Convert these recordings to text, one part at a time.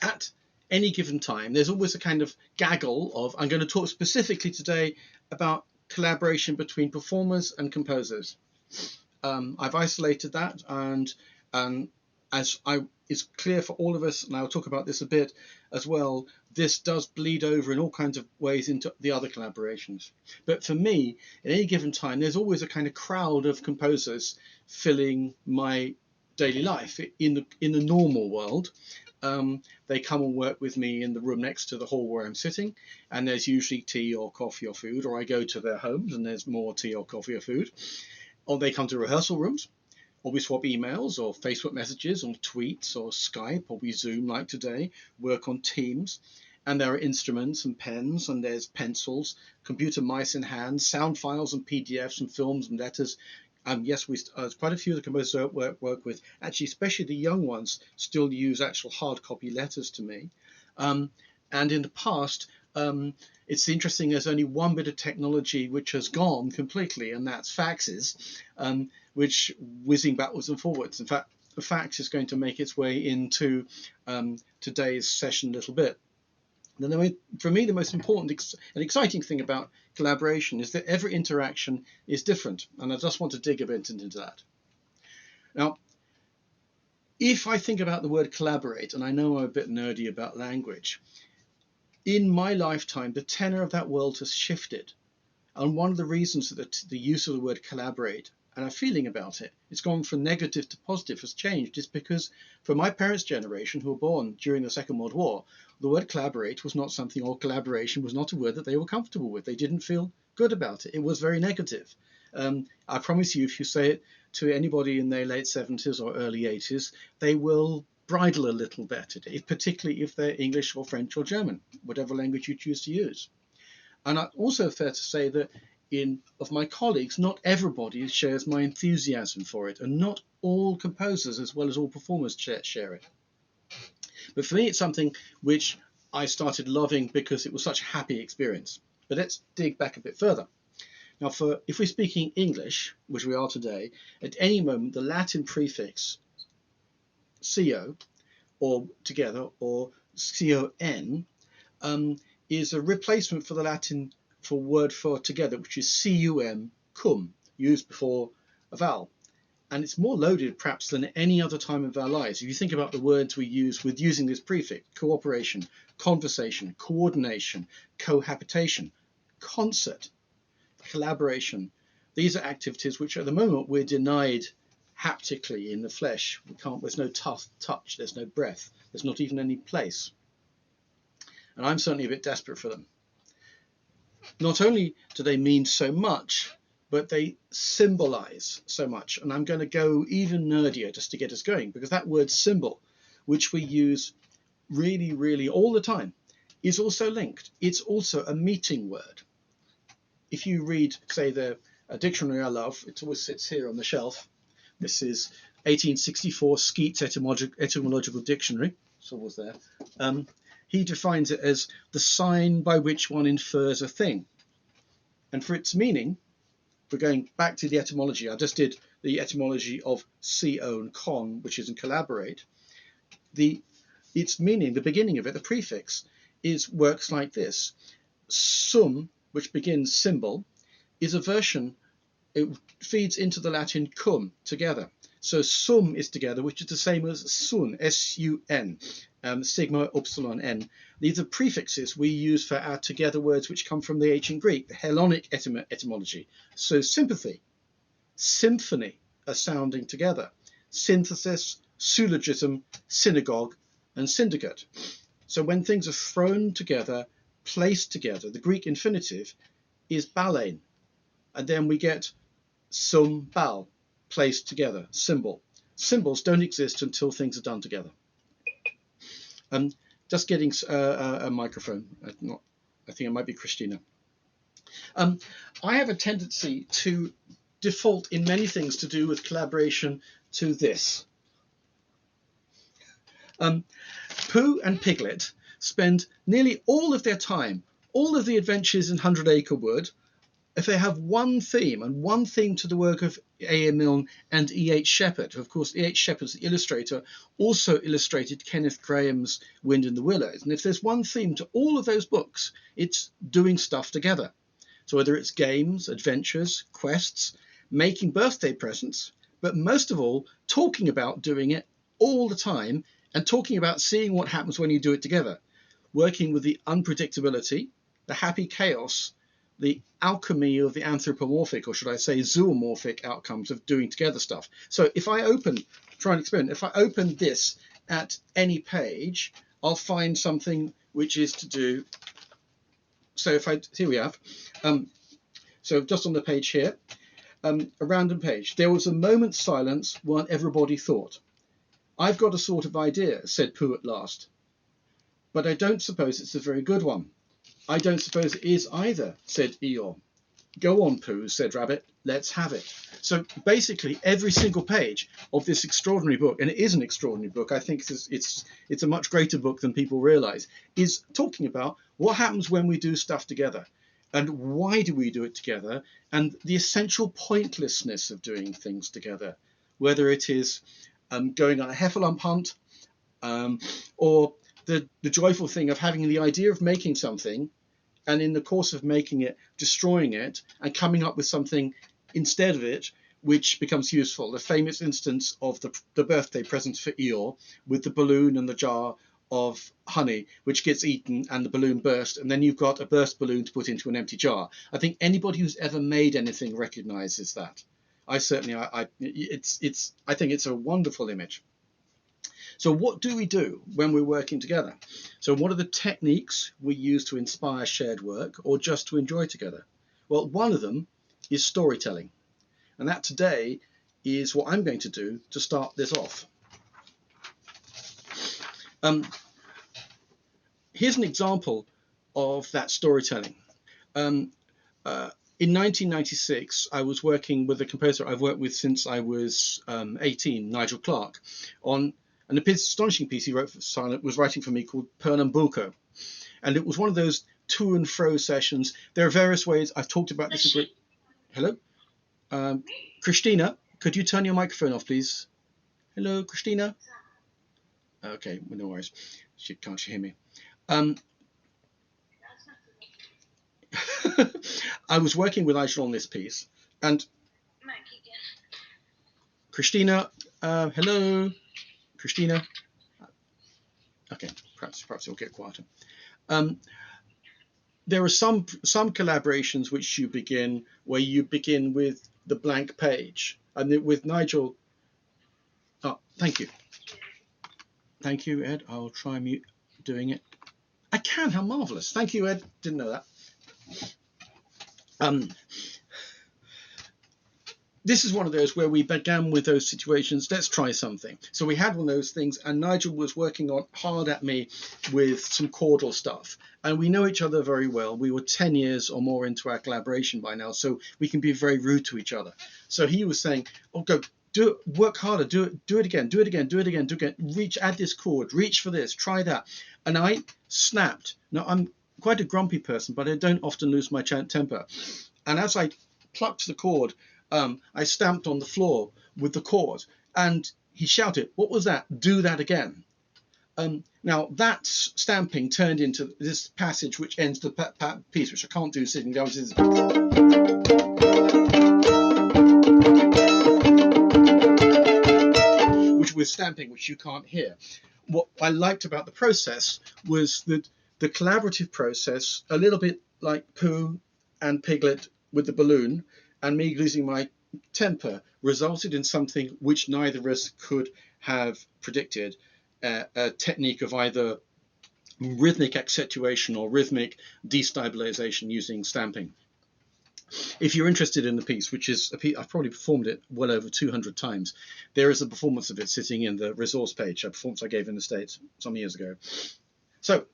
at any given time, there's always a kind of gaggle of, I'm going to talk specifically today about collaboration between performers and composers. I've isolated that, and it's clear for all of us, and I'll talk about this a bit as well, this does bleed over in all kinds of ways into the other collaborations. But for me, at any given time, there's always a kind of crowd of composers filling my daily life in the normal world. They come and work with me in the room next to the hall where I'm sitting, and there's usually tea or coffee or food, or I go to their homes and there's more tea or coffee or food, or they come to rehearsal rooms, or we swap emails or Facebook messages or tweets or Skype, or we Zoom like today, work on Teams, and there are instruments and pens, and there's pencils, computer mice in hand, sound files and PDFs and films and letters. Yes, quite a few of the composers I work with, actually, especially the young ones, still use actual hard copy letters to me. And in the past, it's interesting, there's only one bit of technology which has gone completely, and that's faxes, which whizzing backwards and forwards. In fact, the fax is going to make its way into today's session a little bit. Then for me, the most important and exciting thing about collaboration is that every interaction is different, and I just want to dig a bit into that. Now, if I think about the word collaborate, and I know I'm a bit nerdy about language, in my lifetime, the tenor of that world has shifted. And one of the reasons that the use of the word collaborate and our feeling about it, it's gone from negative to positive, has changed, is because for my parents' generation, who were born during the Second World War, the word collaborate was not something, or collaboration was not a word that they were comfortable with. They didn't feel good about it. It was very negative. I promise you, if you say it to anybody in their late 70s or early 80s, they will bridle a little bit at it, particularly if they're English or French or German, whatever language you choose to use. And also fair to say that of my colleagues, not everybody shares my enthusiasm for it, and not all composers as well as all performers share it. But for me, it's something which I started loving because it was such a happy experience. But let's dig back a bit further. Now, if we're speaking English, which we are today, at any moment, the Latin prefix co, or together, or con, is a replacement for the Latin word for together, which is cum, used before a vowel. And it's more loaded perhaps than any other time of our lives. If you think about the words we use with using this prefix: cooperation, conversation, coordination, cohabitation, concert, collaboration. These are activities which at the moment we're denied haptically in the flesh. There's no touch, there's no breath, there's not even any place. And I'm certainly a bit desperate for them. Not only do they mean so much, but they symbolize so much. And I'm going to go even nerdier just to get us going, because that word symbol, which we use really, really all the time, is also linked. It's also a meeting word. If you read, say, a dictionary I love, it always sits here on the shelf. This is 1864 Skeat's Etymological Dictionary. It's always there. He defines it as the sign by which one infers a thing. And for its meaning, we're going back to the etymology. I just did the etymology of co and con, which is in collaborate. Its meaning, the beginning of it, the prefix, works like this. Sum, which begins symbol, is a version, it feeds into the Latin cum, together. So sum is together, which is the same as sun, S-U-N, sigma, upsilon, n. These are prefixes we use for our together words which come from the ancient Greek, the Hellenic etymology. So sympathy, symphony are sounding together. Synthesis, syllogism, synagogue, and syndicate. So when things are thrown together, placed together, the Greek infinitive is balein. And then we get sum, bal, placed together, symbol. Symbols don't exist until things are done together. Just getting a microphone. I think it might be Christina. I have a tendency to default in many things to do with collaboration to this. Pooh and Piglet spend nearly all of their time, all of the adventures in 100 Acre Wood, if they have one theme and one theme to the work of A.A. Milne and E.H. Sheppard. Of course, E.H. Sheppard's the illustrator, also illustrated Kenneth Grahame's Wind in the Willows. And if there's one theme to all of those books, it's doing stuff together. So whether it's games, adventures, quests, making birthday presents, but most of all, talking about doing it all the time and talking about seeing what happens when you do it together, working with the unpredictability, the happy chaos, the alchemy of the anthropomorphic, or should I say zoomorphic outcomes of doing together stuff. So if I try and experiment, if I open this at any page, I'll find something which is to do. So here we have, so just on the page here, a random page. There was a moment's silence while everybody thought. I've got a sort of idea, said Pooh at last, but I don't suppose it's a very good one. I don't suppose it is either, said Eeyore. Go on, Pooh, said Rabbit. Let's have it. So basically, every single page of this extraordinary book, and it is an extraordinary book, I think it's a much greater book than people realise, is talking about what happens when we do stuff together, and why do we do it together, and the essential pointlessness of doing things together, whether it is going on a heffalump hunt, or the joyful thing of having the idea of making something, and in the course of making it, destroying it, and coming up with something instead of it, which becomes useful. The famous instance of the birthday present for Eeyore, with the balloon and the jar of honey, which gets eaten and the balloon bursts, and then you've got a burst balloon to put into an empty jar. I think anybody who's ever made anything recognizes that. I certainly, I think it's a wonderful image. So what do we do when we're working together? So what are the techniques we use to inspire shared work or just to enjoy together? Well, one of them is storytelling. And that today is what I'm going to do to start this off. Here's an example of that storytelling. In 1996, I was working with a composer I've worked with since I was 18, Nigel Clark, on an astonishing piece he wrote for Silent, was writing for me, called Pernambuco. And it was one of those to and fro sessions. There are various ways. I've talked about this. Hello? Christina, could you turn your microphone off, please? Hello, Christina? Okay, well, no worries. Can't she hear me? I was working with Nigel on this piece. And Christina, hello? Christina? Okay, perhaps it'll get quieter. There are some collaborations which you begin where you begin with the blank page, and with Nigel. Oh, thank you. Thank you, Ed. I'll try doing it. I can. How marvelous! Thank you, Ed. Didn't know that. This is one of those where we began with those situations. Let's try something. So we had one of those things, and Nigel was working hard at me with some chordal stuff. And we know each other very well. We were 10 years or more into our collaboration by now, so we can be very rude to each other. So he was saying, "Oh, go do it, work harder, do it again, do it again, do it again, do it again. Add this chord, reach for this, try that." And I snapped. Now I'm quite a grumpy person, but I don't often lose my temper. And as I plucked the chord, I stamped on the floor with the chord, and he shouted, "What was that? Do that again." Now that stamping turned into this passage which ends the piece, which I can't do sitting down. Which was stamping, which you can't hear. What I liked about the process was that the collaborative process, a little bit like Pooh and Piglet with the balloon, and me losing my temper, resulted in something which neither of us could have predicted, a technique of either rhythmic accentuation or rhythmic destabilization using stamping. If you're interested in the piece, which is a piece, I've probably performed it well over 200 times, there is a performance of it sitting in the resource page, a performance I gave in the States some years ago. So,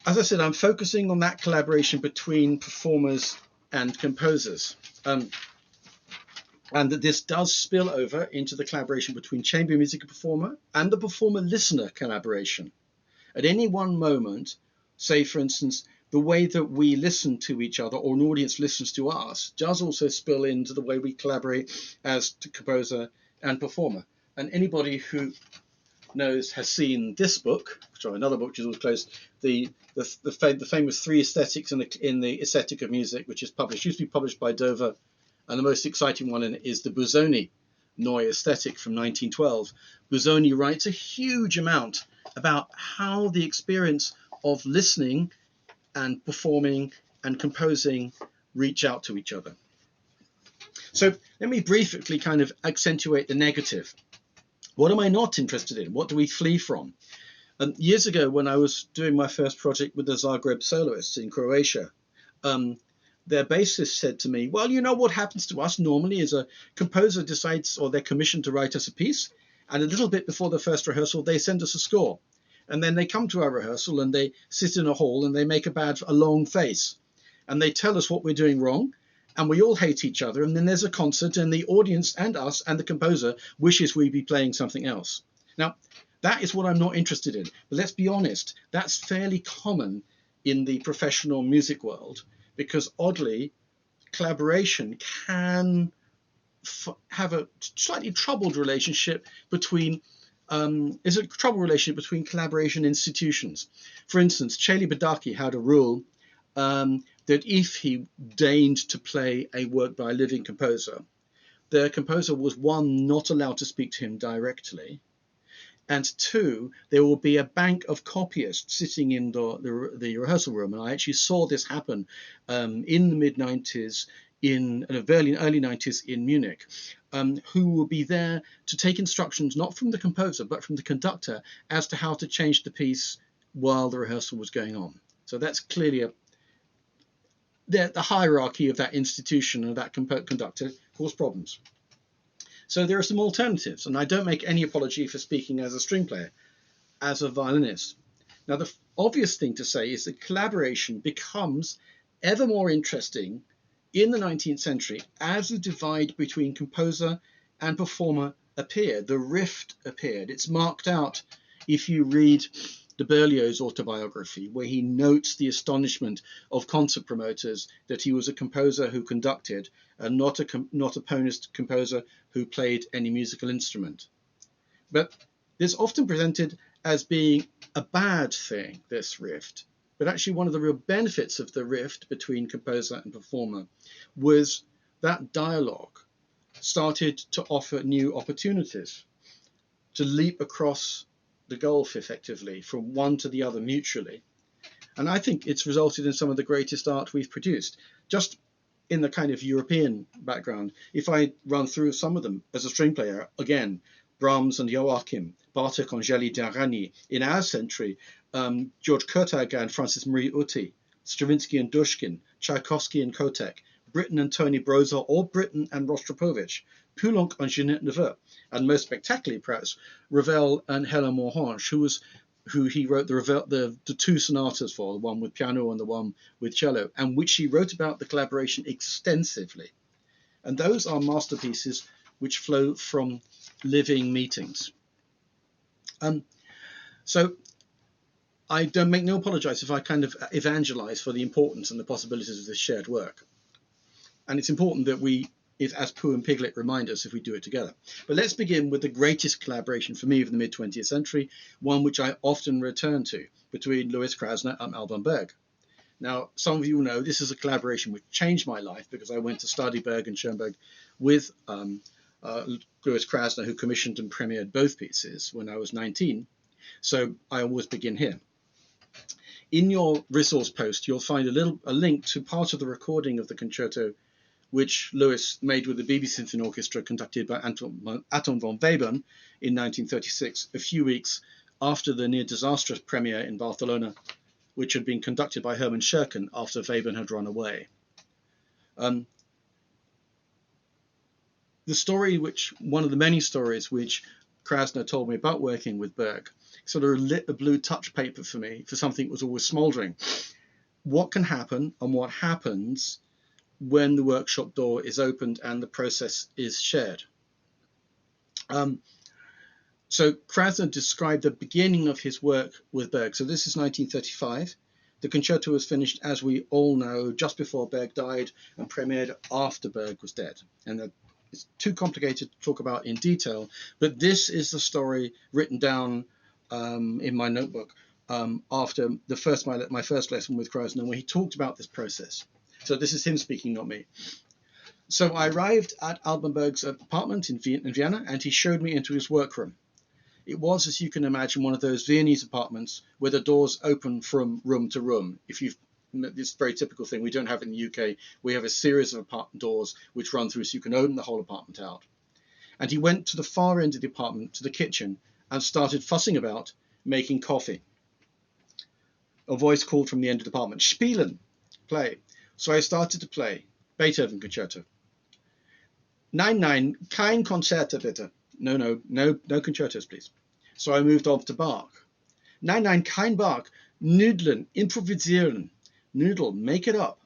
as I said, I'm focusing on that collaboration between performers and composers. And that this does spill over into the collaboration between chamber music performer and the performer-listener collaboration. At any one moment, say for instance, the way that we listen to each other, or an audience listens to us, does also spill into the way we collaborate as composer and performer. And anybody who has seen this book, sorry, another book which is always closed, the famous Three Aesthetics in the Aesthetic of Music, which is published, used to be published by Dover, and the most exciting one in it is the Busoni Neue Aesthetic from 1912. Busoni writes a huge amount about how the experience of listening and performing and composing reach out to each other. So let me briefly kind of accentuate the negative. What am I not interested in? What do we flee from? Years ago, when I was doing my first project with the Zagreb soloists in Croatia, their bassist said to me, well, you know what happens to us normally is a composer decides, or they're commissioned to write us a piece, and a little bit before the first rehearsal, they send us a score. And then they come to our rehearsal and they sit in a hall and they make a long face. And they tell us what we're doing wrong. And we all hate each other. And then there's a concert and the audience and us and the composer wishes we'd be playing something else. Now, that is what I'm not interested in. But let's be honest, that's fairly common in the professional music world, because oddly, collaboration can have a slightly troubled relationship between between collaboration institutions. For instance, Celi Badaki had a rule that if he deigned to play a work by a living composer, the composer was, one, not allowed to speak to him directly, and two, there will be a bank of copyists sitting in the rehearsal room. And I actually saw this happen in the mid-90s, in the early 90s in Munich, who will be there to take instructions not from the composer but from the conductor as to how to change the piece while the rehearsal was going on. So that's clearly the hierarchy of that institution and that conductor caused problems. So there are some alternatives, and I don't make any apology for speaking as a string player, as a violinist. Now, the obvious thing to say is that collaboration becomes ever more interesting in the 19th century as the divide between composer and performer appeared. The rift appeared. It's marked out if you read de Berlioz's autobiography, where he notes the astonishment of concert promoters that he was a composer who conducted and not a pianist composer who played any musical instrument. But it's often presented as being a bad thing, this rift. But actually, one of the real benefits of the rift between composer and performer was that dialogue started to offer new opportunities to leap across the gulf, effectively, from one to the other mutually. And I think it's resulted in some of the greatest art we've produced. Just in the kind of European background, if I run through some of them as a string player, again, Brahms and Joachim, Bartók, Angeli, Darani. In our century, George Kurtag and Francis Marie Uti, Stravinsky and Dushkin, Tchaikovsky and Kotek, Britten and Tony Broza, or Britten and Rostropovich, Poulenc and Jeanette Neveu, and most spectacularly, perhaps, Ravel and Helen Morange, who he wrote the two sonatas for, the one with piano and the one with cello, and which he wrote about the collaboration extensively. And those are masterpieces which flow from living meetings. So I don't make no apologize if I kind of evangelize for the importance and the possibilities of this shared work. And it's important that we, as Pooh and Piglet remind us, if we do it together. But let's begin with the greatest collaboration for me of the mid-20th century, one which I often return to, between Louis Krasner and Alban Berg. Now, some of you know this is a collaboration which changed my life, because I went to study Berg and Schoenberg with Louis Krasner, who commissioned and premiered both pieces when I was 19. So I always begin here. In your resource post, you'll find a link to part of the recording of the concerto which Louis made with the BBC Symphony Orchestra, conducted by Anton von Webern in 1936, a few weeks after the near disastrous premiere in Barcelona, which had been conducted by Hermann Scherken after Webern had run away. The story, one of the many stories which Krasner told me about working with Berg, sort of lit a blue touch paper for me for something that was always smouldering. What can happen and what happens when the workshop door is opened and the process is shared. So Krasner described the beginning of his work with Berg. So this is 1935. The concerto was finished, as we all know, just before Berg died and premiered after Berg was dead. And it's too complicated to talk about in detail, but this is the story written down in my notebook after my first lesson with Krasner, where he talked about this process. So this is him speaking, not me. So I arrived at Alban Berg's apartment in Vienna, and he showed me into his workroom. It was, as you can imagine, one of those Viennese apartments where the doors open from room to room. This very typical thing we don't have in the UK. We have a series of apartment doors which run through, so you can open the whole apartment out. And he went to the far end of the apartment, to the kitchen, and started fussing about making coffee. A voice called from the end of the apartment, "Spielen," play. So I started to play Beethoven concerto. Nein, kein Konzerte bitte. No concertos, please. So I moved on to Bach. Nein, kein Bach. Nudeln, improvisieren. Noodle, make it up.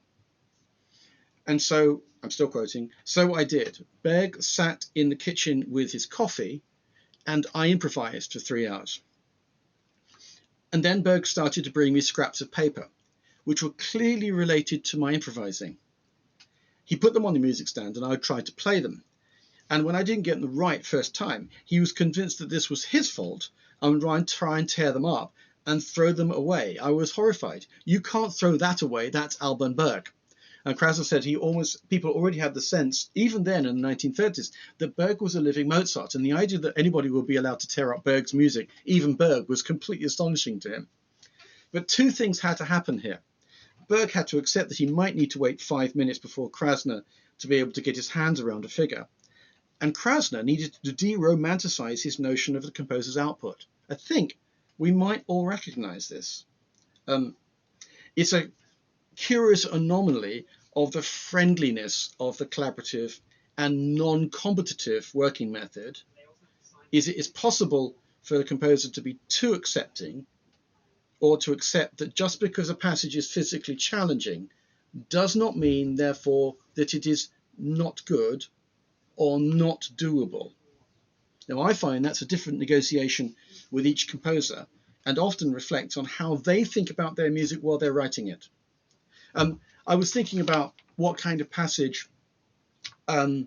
And so, I'm still quoting, so I did. Berg sat in the kitchen with his coffee, and I improvised for 3 hours. And then Berg started to bring me scraps of paper, which were clearly related to my improvising. He put them on the music stand, and I tried to play them. And when I didn't get them right first time, he was convinced that this was his fault and would try and tear them up and throw them away. I was horrified. You can't throw that away. That's Alban Berg. And Krasner said people already had the sense, even then in the 1930s, that Berg was a living Mozart. And the idea that anybody would be allowed to tear up Berg's music, even Berg, was completely astonishing to him. But two things had to happen here. Berg had to accept that he might need to wait 5 minutes before Krasner to be able to get his hands around a figure. And Krasner needed to de-romanticize his notion of the composer's output. I think we might all recognize this. It's a curious anomaly of the friendliness of the collaborative and non-competitive working method. It is possible for the composer to be too accepting, or to accept that just because a passage is physically challenging does not mean, therefore, that it is not good or not doable. Now, I find that's a different negotiation with each composer, and often reflects on how they think about their music while they're writing it. I was thinking about what kind of passage they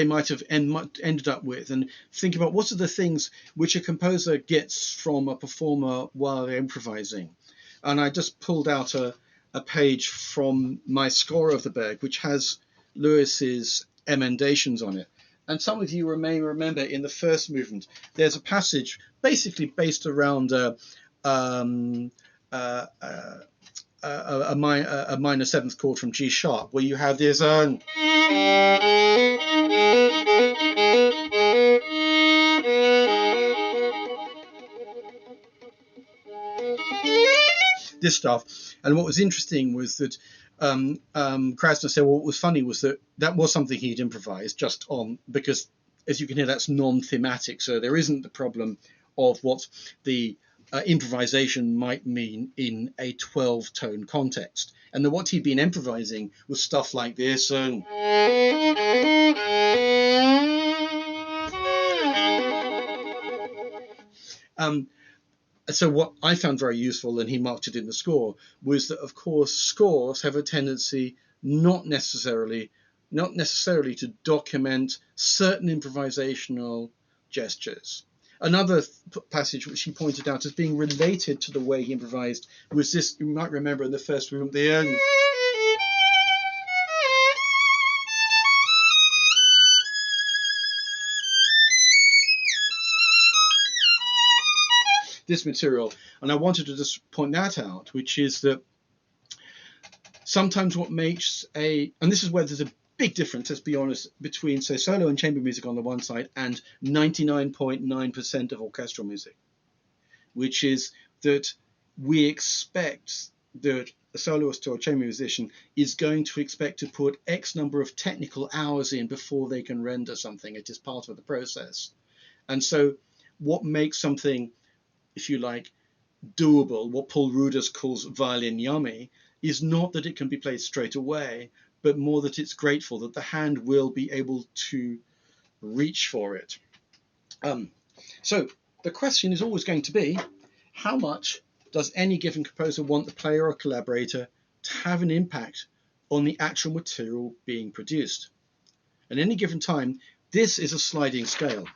might have ended up with, and think about what are the things which a composer gets from a performer while they're improvising. And I just pulled out a page from my score of the Berg, which has Lewis's emendations on it. And some of you may remember in the first movement, there's a passage basically based around a minor seventh chord from G sharp, where you have this this stuff. And what was interesting was that Krasner said, well, what was funny was that was something he'd improvised just on, because as you can hear, that's non-thematic. So there isn't the problem of what the improvisation might mean in a 12-tone context. And then what he'd been improvising was stuff like this. So what I found very useful, and he marked it in the score, was that, of course, scores have a tendency not necessarily to document certain improvisational gestures. Another passage which he pointed out as being related to the way he improvised was this. You might remember in the first movement, this material, and I wanted to just point that out, which is that sometimes what makes and this is where there's a big difference, let's be honest, between, say, solo and chamber music on the one side and 99.9% of orchestral music, which is that we expect that a soloist or a chamber musician is going to expect to put X number of technical hours in before they can render something. It is part of the process. And so what makes something, if you like, doable, what Paul Ruders calls violin yummy, is not that it can be played straight away, but more that it's grateful that the hand will be able to reach for it. So the question is always going to be, how much does any given composer want the player or collaborator to have an impact on the actual material being produced? At any given time, this is a sliding scale.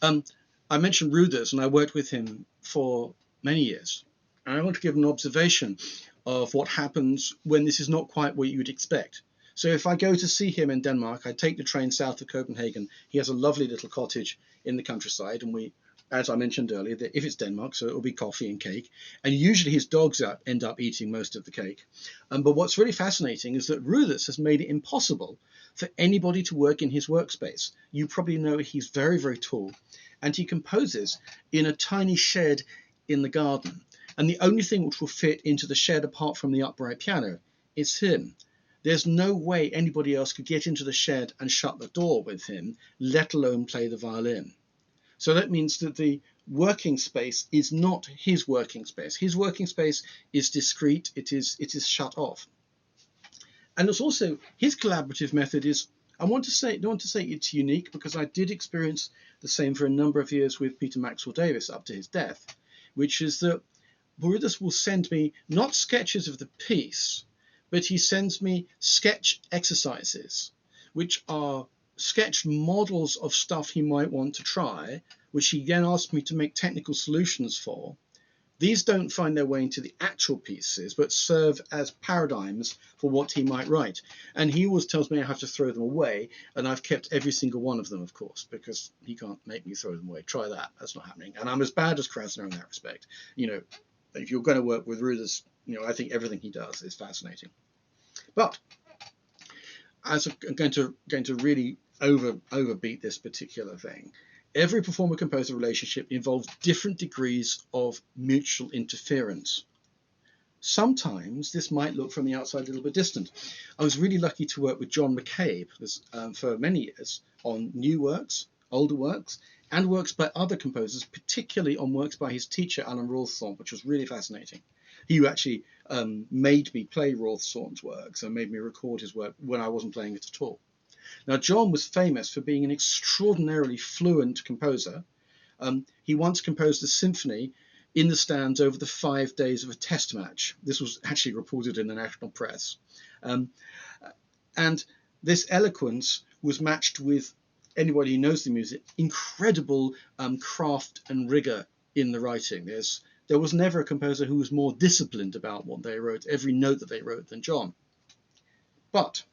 I mentioned Ruders, and I worked with him for many years. And I want to give an observation of what happens when this is not quite what you'd expect. So if I go to see him in Denmark, I take the train south of Copenhagen. He has a lovely little cottage in the countryside, and we, as I mentioned earlier, that if it's Denmark, so it'll be coffee and cake. And usually his dogs end up eating most of the cake. But what's really fascinating is that Ruders has made it impossible for anybody to work in his workspace. You probably know he's very, very tall, and he composes in a tiny shed in the garden. And the only thing which will fit into the shed apart from the upright piano is him. There's no way anybody else could get into the shed and shut the door with him, let alone play the violin. So that means that the working space is not his working space. His working space is discrete, it is shut off. And it's also, his collaborative method is, I don't want to say it's unique, because I did experience the same for a number of years with Peter Maxwell Davies up to his death, which is that Ruders will send me not sketches of the piece, but he sends me sketch exercises, which are sketched models of stuff he might want to try, which he then asks me to make technical solutions for. These don't find their way into the actual pieces, but serve as paradigms for what he might write. And he always tells me I have to throw them away, and I've kept every single one of them, of course, because he can't make me throw them away. Try that. That's not happening. And I'm as bad as Krasner in that respect. You know, if you're going to work with Ruders, you know, I think everything he does is fascinating. But as I'm going to really overbeat this particular thing, every performer-composer relationship involves different degrees of mutual interference. Sometimes this might look from the outside a little bit distant. I was really lucky to work with John McCabe for many years on new works, older works, and works by other composers, particularly on works by his teacher, Alan Rawsthorne, which was really fascinating. He actually made me play Rawsthorne's works and made me record his work when I wasn't playing it at all. Now, John was famous for being an extraordinarily fluent composer. He once composed a symphony in the stands over the 5 days of a test match. This was actually reported in the national press. And this eloquence was matched with, anybody who knows the music, incredible craft and rigor in the writing. There was never a composer who was more disciplined about what they wrote, every note that they wrote, than John. But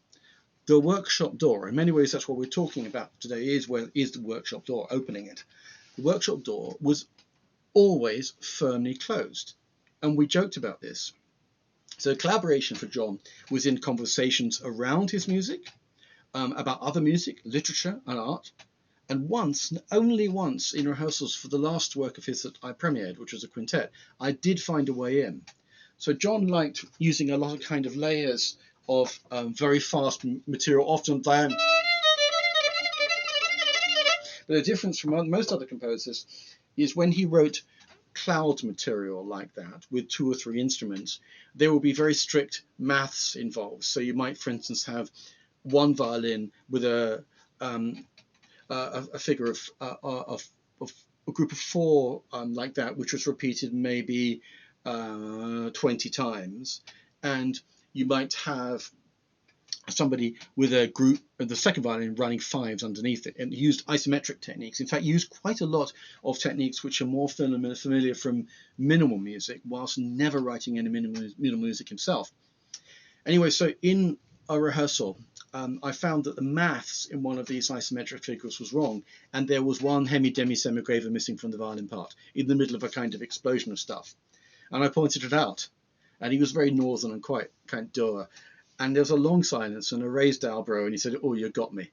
the workshop door, in many ways that's what we're talking about today, is the workshop door, opening it. The workshop door was always firmly closed, and we joked about this. So collaboration for John was in conversations around his music, about other music, literature and art, and only once in rehearsals for the last work of his that I premiered, which was a quintet, I did find a way in. So John liked using a lot of kind of layers of very fast material, often down. But the difference from most other composers is when he wrote cloud material like that with 2 or 3 instruments, there will be very strict maths involved. So you might, for instance, have one violin with a figure of a group of 4 like that, which was repeated maybe 20 times, and you might have somebody with a group of the second violin running 5s underneath it, and used isometric techniques. In fact, used quite a lot of techniques which are more familiar from minimal music, whilst never writing any minimal music himself. Anyway, so in a rehearsal, I found that the maths in one of these isometric figures was wrong, and there was one hemi-demi-semigraver missing from the violin part in the middle of a kind of explosion of stuff. And I pointed it out, and he was very northern and quite kind of dour. And there was a long silence and a raised eyebrow, and he said, "Oh, you got me."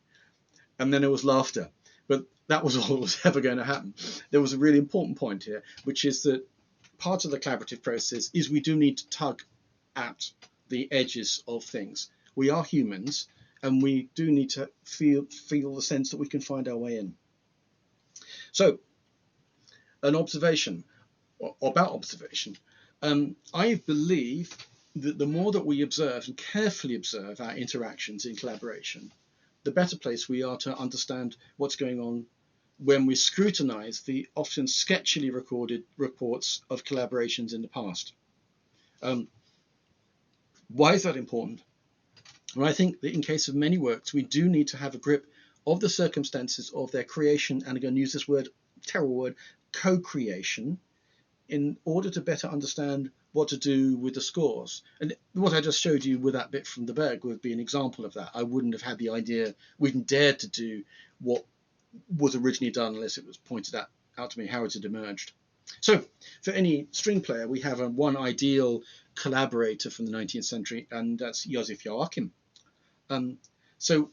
And then there was laughter. But that was all that was ever going to happen. There was a really important point here, which is that part of the collaborative process is we do need to tug at the edges of things. We are humans, and we do need to feel the sense that we can find our way in. So, an observation, or about observation. I believe that the more that we observe and carefully observe our interactions in collaboration, the better place we are to understand what's going on when we scrutinize the often sketchily recorded reports of collaborations in the past. Why is that important? Well, I think that in case of many works, we do need to have a grip of the circumstances of their creation, and I'm going to use this word, terrible word, co-creation, in order to better understand what to do with the scores. And what I just showed you with that bit from the Berg would be an example of that. I wouldn't have had the idea, wouldn't dared to do what was originally done unless it was pointed out to me how it had emerged. So for any string player, we have one ideal collaborator from the 19th century, and that's Joseph Joachim. So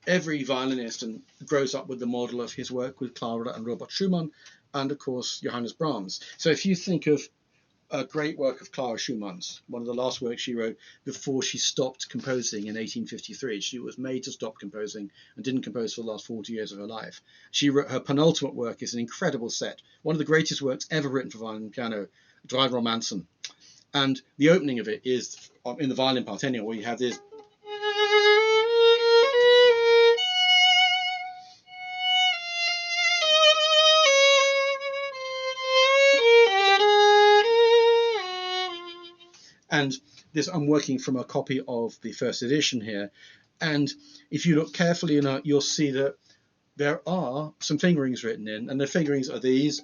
every violinist grows up with the model of his work with Clara and Robert Schumann, and of course Johannes Brahms. So if you think of a great work of Clara Schumann's, one of the last works she wrote before she stopped composing in 1853. She was made to stop composing and didn't compose for the last 40 years of her life. She wrote, her penultimate work is an incredible set, one of the greatest works ever written for violin and piano, Drei Romanzen. And the opening of it is, in the violin part anyway, where you have this. And this, I'm working from a copy of the first edition here. And if you look carefully enough, you'll see that there are some fingerings written in, and the fingerings are these.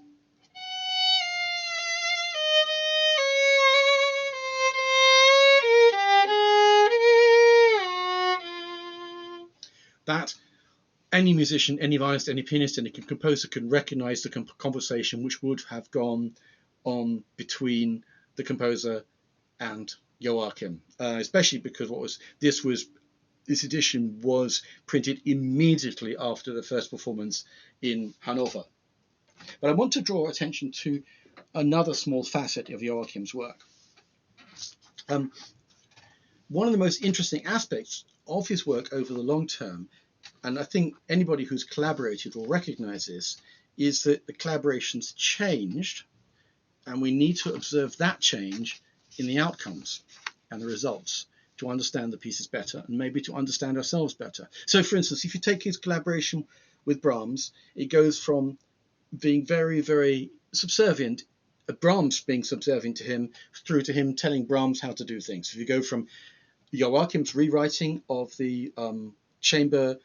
That any musician, any violinist, any pianist, any composer can recognize the conversation which would have gone on between the composer and Joachim, especially because this edition was printed immediately after the first performance in Hanover. But I want to draw attention to another small facet of Joachim's work. One of the most interesting aspects of his work over the long term, and I think anybody who's collaborated will recognize this, is that the collaborations changed, and we need to observe that change in the outcomes and the results to understand the pieces better, and maybe to understand ourselves better. So for instance, if you take his collaboration with Brahms, it goes from being very, very subservient, Brahms being subservient to him, through to him telling Brahms how to do things. If you go from Joachim's rewriting of the chamber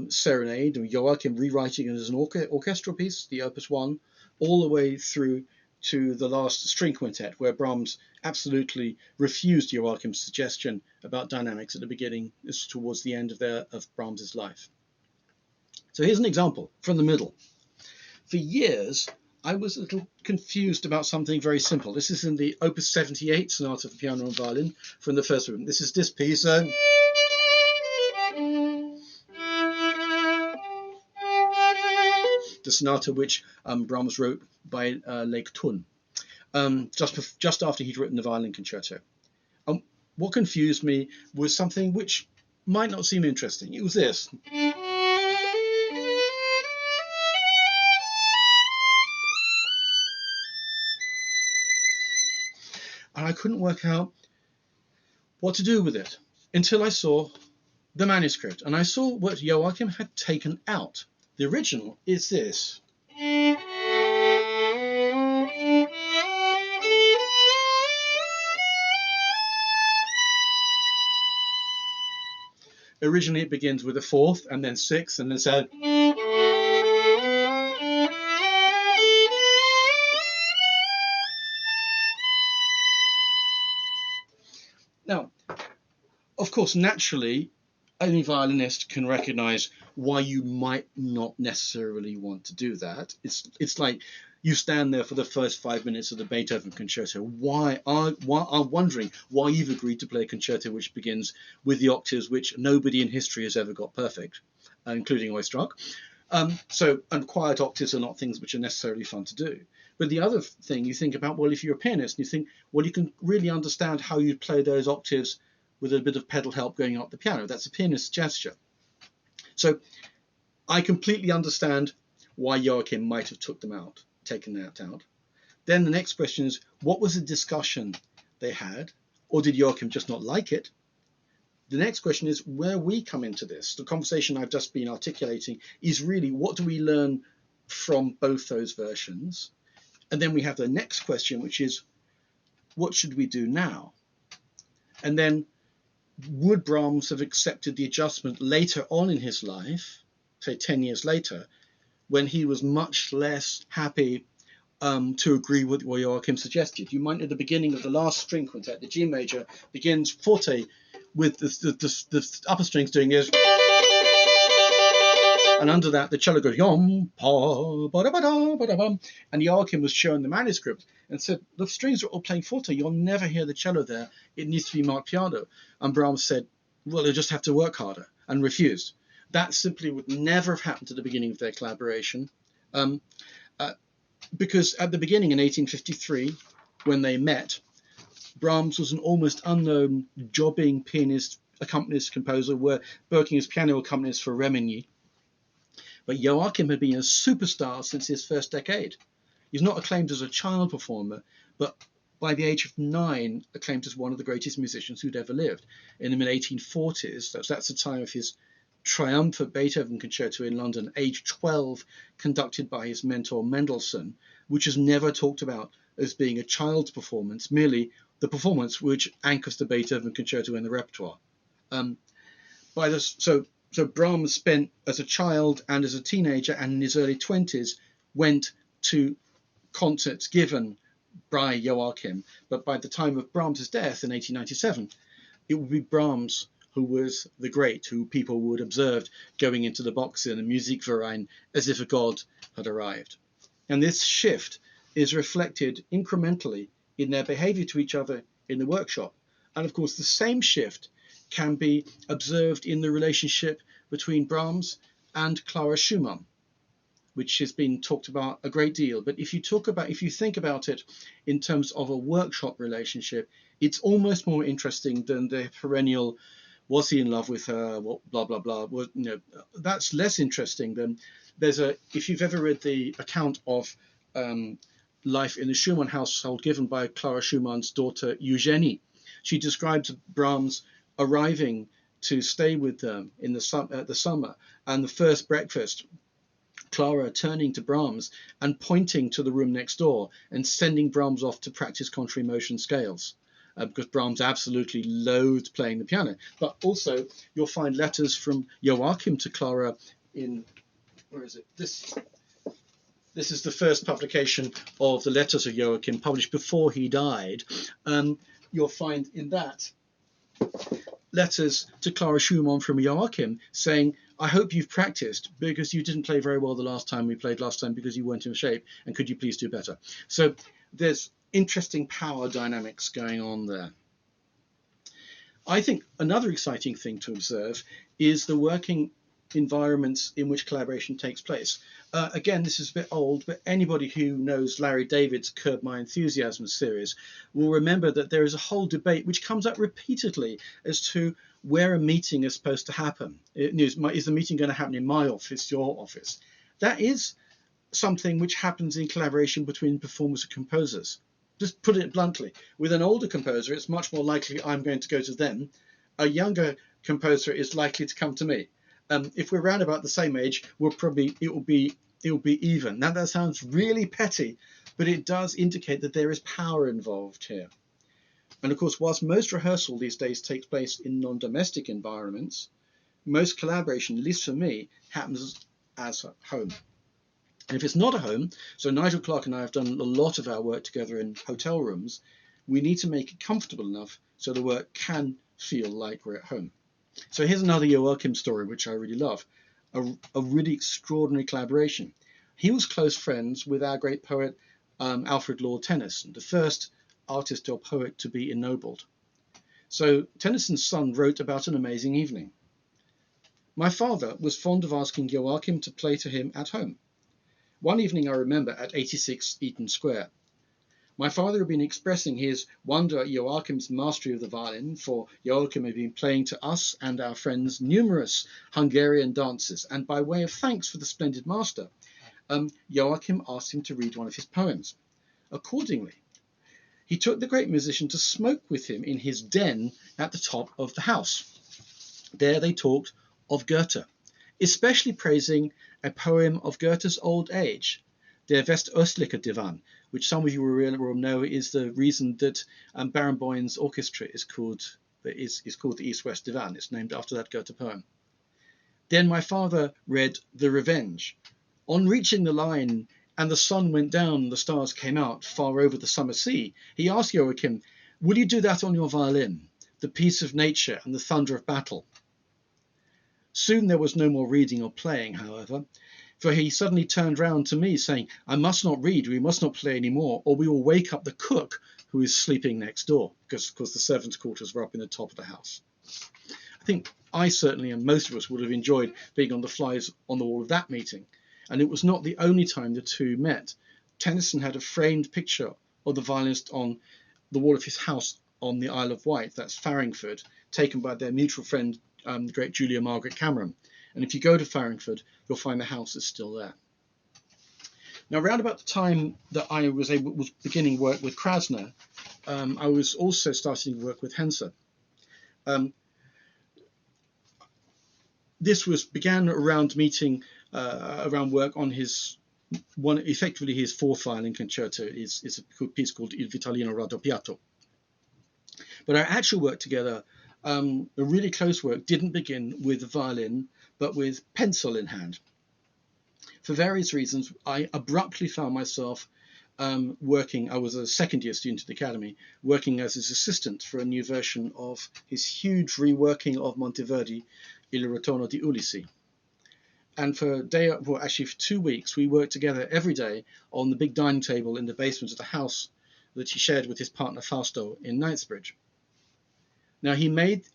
serenade, or Joachim rewriting it as an orchestral piece, the Opus 1, all the way through to the last string quintet, where Brahms absolutely refused Joachim's suggestion about dynamics at the beginning, towards the end of Brahms's life. So here's an example from the middle. For years, I was a little confused about something very simple. This is in the Opus 78 Sonata for piano and violin from the first movement. This is this piece. The sonata which Brahms wrote by Lake Thun, just after he'd written the violin concerto. What confused me was something which might not seem interesting. It was this. And I couldn't work out what to do with it until I saw the manuscript, and I saw what Joachim had taken out. The original is this. Originally it begins with a fourth and then sixth and then said. Now, of course, naturally, any violinist can recognize why you might not necessarily want to do that. It's like you stand there for the first 5 minutes of the Beethoven concerto. Why I'm wondering why you've agreed to play a concerto which begins with the octaves which nobody in history has ever got perfect, including Oistrakh. And quiet octaves are not things which are necessarily fun to do. But the other thing you think about, well, if you're a pianist, you think, well, you can really understand how you play those octaves with a bit of pedal help going up the piano. That's a pianist's gesture. So I completely understand why Joachim might have taken that out. Then the next question is, what was the discussion they had? Or did Joachim just not like it? The next question is where we come into this. The conversation I've just been articulating is really, what do we learn from both those versions. And then we have the next question, which is, what should we do now? And then, would Brahms have accepted the adjustment later on in his life, say 10 years later, when he was much less happy to agree with what Joachim suggested? You might, at the beginning of the last string quintet, the G major begins forte with the upper strings doing this, and under that the cello goes yom pa ba da ba da ba da bum. And Joachim was shown the manuscript and said, the strings are all playing forte, you'll never hear the cello there, it needs to be marked piano. And Brahms said, well, you'll just have to work harder, and refused. That simply would never have happened at the beginning of their collaboration, because at the beginning in 1853, when they met, Brahms was an almost unknown jobbing pianist, accompanist, composer, working as piano accompanist for Remigny. But Joachim had been a superstar since his first decade. He's not acclaimed as a child performer, but by the age of 9, acclaimed as one of the greatest musicians who'd ever lived. In the mid-1840s, that's the time of his triumphant Beethoven concerto in London, age 12, conducted by his mentor Mendelssohn, which is never talked about as being a child's performance, merely the performance which anchors the Beethoven concerto in the repertoire. So Brahms spent, as a child and as a teenager and in his early 20s, went to concerts given by Joachim. But by the time of Brahms' death in 1897, it would be Brahms who was the great, who people would observe going into the box in the Musikverein as if a god had arrived. And this shift is reflected incrementally in their behavior to each other in the workshop. And of course, the same shift can be observed in the relationship between Brahms and Clara Schumann, which has been talked about a great deal. But if you think about it in terms of a workshop relationship, it's almost more interesting than the perennial, was he in love with her, what, blah, blah, blah. Well, that's less interesting than if you've ever read the account of life in the Schumann household given by Clara Schumann's daughter Eugenie. She describes Brahms arriving to stay with them in the summer, and the first breakfast, Clara turning to Brahms and pointing to the room next door and sending Brahms off to practice contrary motion scales, because Brahms absolutely loathed playing the piano. But also you'll find letters from Joachim to Clara in, where is it? This is the first publication of the letters of Joachim, published before he died. You'll find in that letters to Clara Schumann from Joachim saying, I hope you've practiced, because you didn't play very well the last time we played last time because you weren't in shape, and could you please do better? So there's interesting power dynamics going on there. I think another exciting thing to observe is the working environments in which collaboration takes place. Again, this is a bit old, but anybody who knows Larry David's Curb My Enthusiasm series will remember that there is a whole debate which comes up repeatedly as to where a meeting is supposed to happen. Is the meeting going to happen in my office, your office? That is something which happens in collaboration between performers and composers. Just put it bluntly, with an older composer, it's much more likely I'm going to go to them. A younger composer is likely to come to me. If we're around about the same age, it will be even. Now that sounds really petty, but it does indicate that there is power involved here. And of course, whilst most rehearsal these days takes place in non-domestic environments, most collaboration, at least for me, happens as at home. And if it's not a home, so Nigel Clark and I have done a lot of our work together in hotel rooms, we need to make it comfortable enough so the work can feel like we're at home. So here's another Joachim story, which I really love, a really extraordinary collaboration. He was close friends with our great poet, Alfred Lord Tennyson, the first artist or poet to be ennobled. So Tennyson's son wrote about an amazing evening. My father was fond of asking Joachim to play to him at home. One evening I remember at 86 Eaton Square. My father had been expressing his wonder at Joachim's mastery of the violin, for Joachim had been playing to us and our friends numerous Hungarian dances, and by way of thanks for the splendid master, Joachim asked him to read one of his poems. Accordingly, he took the great musician to smoke with him in his den at the top of the house. There they talked of Goethe, especially praising a poem of Goethe's old age, Der Westöstliche Divan, which some of you will know is the reason that Barenboim's orchestra is called the East-West Divan. It's named after that Goethe poem. Then my father read The Revenge. On reaching the line, and the sun went down, the stars came out, far over the summer sea, he asked Joachim, will you do that on your violin, the peace of nature and the thunder of battle? Soon there was no more reading or playing, however, for he suddenly turned round to me, saying, I must not read, we must not play any more, or we will wake up the cook, who is sleeping next door, because, of course, the servants' quarters were up in the top of the house. I think I certainly, and most of us, would have enjoyed being on the flies on the wall of that meeting. And it was not the only time the two met. Tennyson had a framed picture of the violinist on the wall of his house on the Isle of Wight, that's Farringford, taken by their mutual friend, the great Julia Margaret Cameron. And if you go to Farringford, you'll find the house is still there. Now, around about the time that I was beginning work with Krasner, I was also starting to work with Henze. This began around meeting, around work on effectively his fourth violin concerto. Is a piece called Il Vitellino Raddoppiato. But our actual work together, the really close work, didn't begin with the violin, but with pencil in hand. For various reasons, I abruptly found myself working. I was a second-year student at the Academy, working as his assistant for a new version of his huge reworking of Monteverdi, Il Ritorno di Ulysses. And for 2 weeks, we worked together every day on the big dining table in the basement of the house that he shared with his partner Fausto in Knightsbridge. Now, he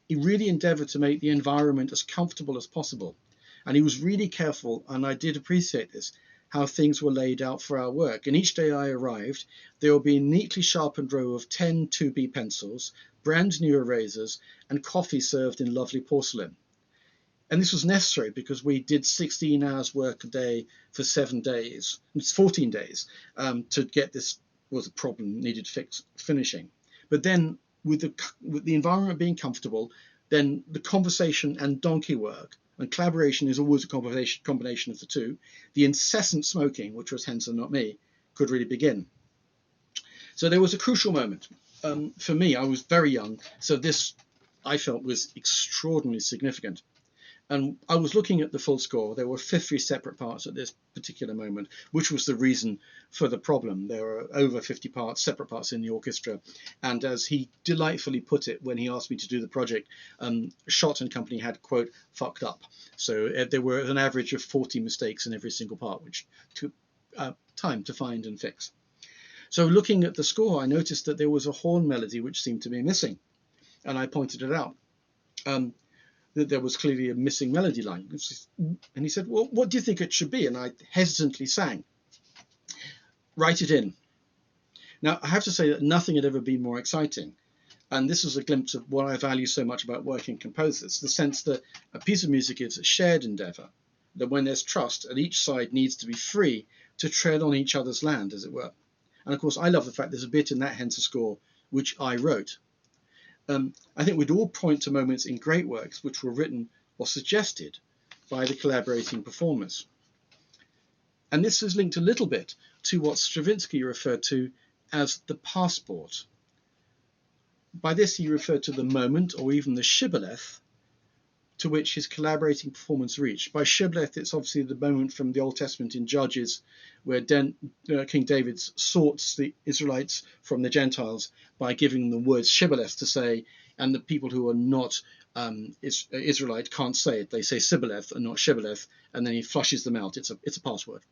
really endeavored to make the environment as comfortable as possible. And he was really careful, and I did appreciate this, how things were laid out for our work. And each day I arrived, there would be a neatly sharpened row of 10 2B pencils, brand new erasers, and coffee served in lovely porcelain. And this was necessary because we did 16 hours work a day for 7 days. It's 14 days to get this was a problem needed finishing. But then with the environment being comfortable, then the conversation and donkey work and collaboration is always a combination of the two. The incessant smoking, which was Henze, not me, could really begin. So there was a crucial moment. For me, I was very young, so this I felt was extraordinarily significant. And I was looking at the full score. There were 50 separate parts at this particular moment, which was the reason for the problem. There were over 50 separate parts in the orchestra. And as he delightfully put it when he asked me to do the project, Schott and company had, quote, fucked up. So there were an average of 40 mistakes in every single part, which took time to find and fix. So looking at the score, I noticed that there was a horn melody which seemed to be missing. And I pointed it out. That there was clearly a missing melody line. And he said, well, what do you think it should be? And I hesitantly sang, write it in. Now, I have to say that nothing had ever been more exciting. And this was a glimpse of what I value so much about working composers, the sense that a piece of music is a shared endeavor, that when there's trust, and each side needs to be free to tread on each other's land, as it were. And of course, I love the fact there's a bit in that Henze score which I wrote. I think we'd all point to moments in great works which were written or suggested by the collaborating performers. And this is linked a little bit to what Stravinsky referred to as the passport. By this he referred to the moment, or even the shibboleth, to which his collaborating performance reached. By shibboleth, it's obviously the moment from the Old Testament in Judges, where King David sorts the Israelites from the Gentiles by giving them words shibboleth to say, and the people who are not Israelite can't say it. They say sibboleth and not shibboleth, and then he flushes them out. It's a password.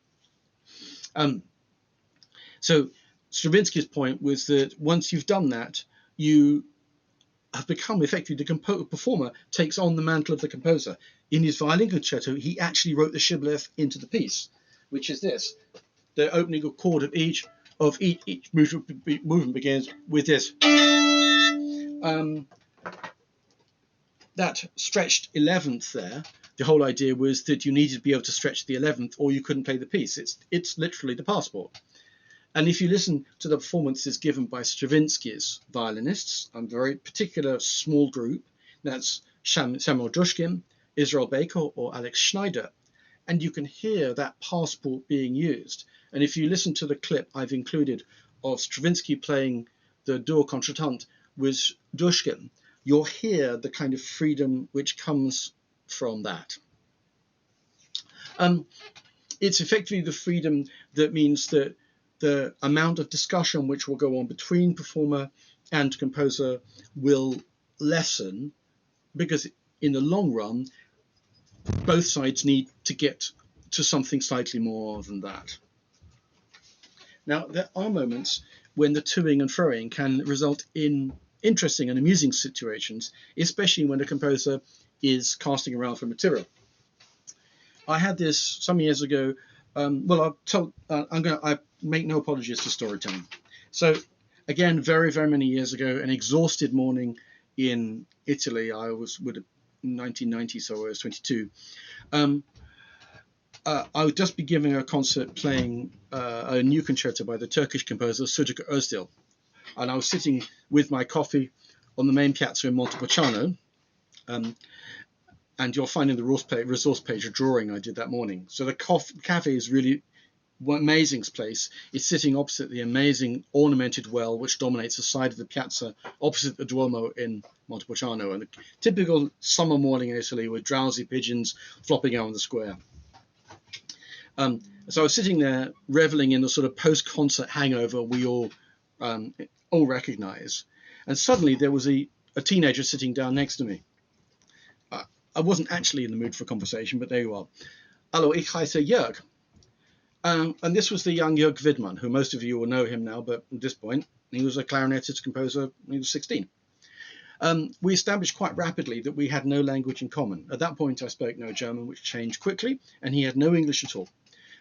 So Stravinsky's point was that once you've done that, you have become effectively the performer takes on the mantle of the composer. In his violin concerto, he actually wrote the shibboleth into the piece, which is this. The opening chord of each movement begins with this. That stretched 11th there, the whole idea was that you needed to be able to stretch the 11th or you couldn't play the piece. It's literally the passport. And if you listen to the performances given by Stravinsky's violinists, a very particular small group, that's Samuel Drushkin, Israel Baker or Alex Schneider, and you can hear that passport being used. And if you listen to the clip I've included of Stravinsky playing the duo contretemps with Dushkin, you'll hear the kind of freedom which comes from that. It's effectively the freedom that means that the amount of discussion which will go on between performer and composer will lessen, because in the long run, both sides need to get to something slightly more than that. Now, there are moments when the toing and froing can result in interesting and amusing situations, especially when a composer is casting around for material. I had this some years ago. I make no apologies to storytelling. So again, very, very many years ago, an exhausted morning in Italy. I was 1990, so I was 22. I would just be giving a concert playing a new concerto by the Turkish composer Sucuk Özdil. And I was sitting with my coffee on the main piazza in Montepulciano. And you'll find in the resource page a drawing I did that morning. So the cafe is really an amazing place. It's sitting opposite the amazing ornamented well which dominates the side of the piazza opposite the Duomo in Montepulciano, and a typical summer morning in Italy with drowsy pigeons flopping out on the square. So I was sitting there reveling in the sort of post-concert hangover we all recognize, and suddenly there was a teenager sitting down next to me. I wasn't actually in the mood for conversation, but there you are. Hallo, ich heiße Jörg. And this was the young Jörg Widmann, who most of you will know him now, but at this point, he was a clarinetist composer when he was 16. We established quite rapidly that we had no language in common. At that point, I spoke no German, which changed quickly, and he had no English at all.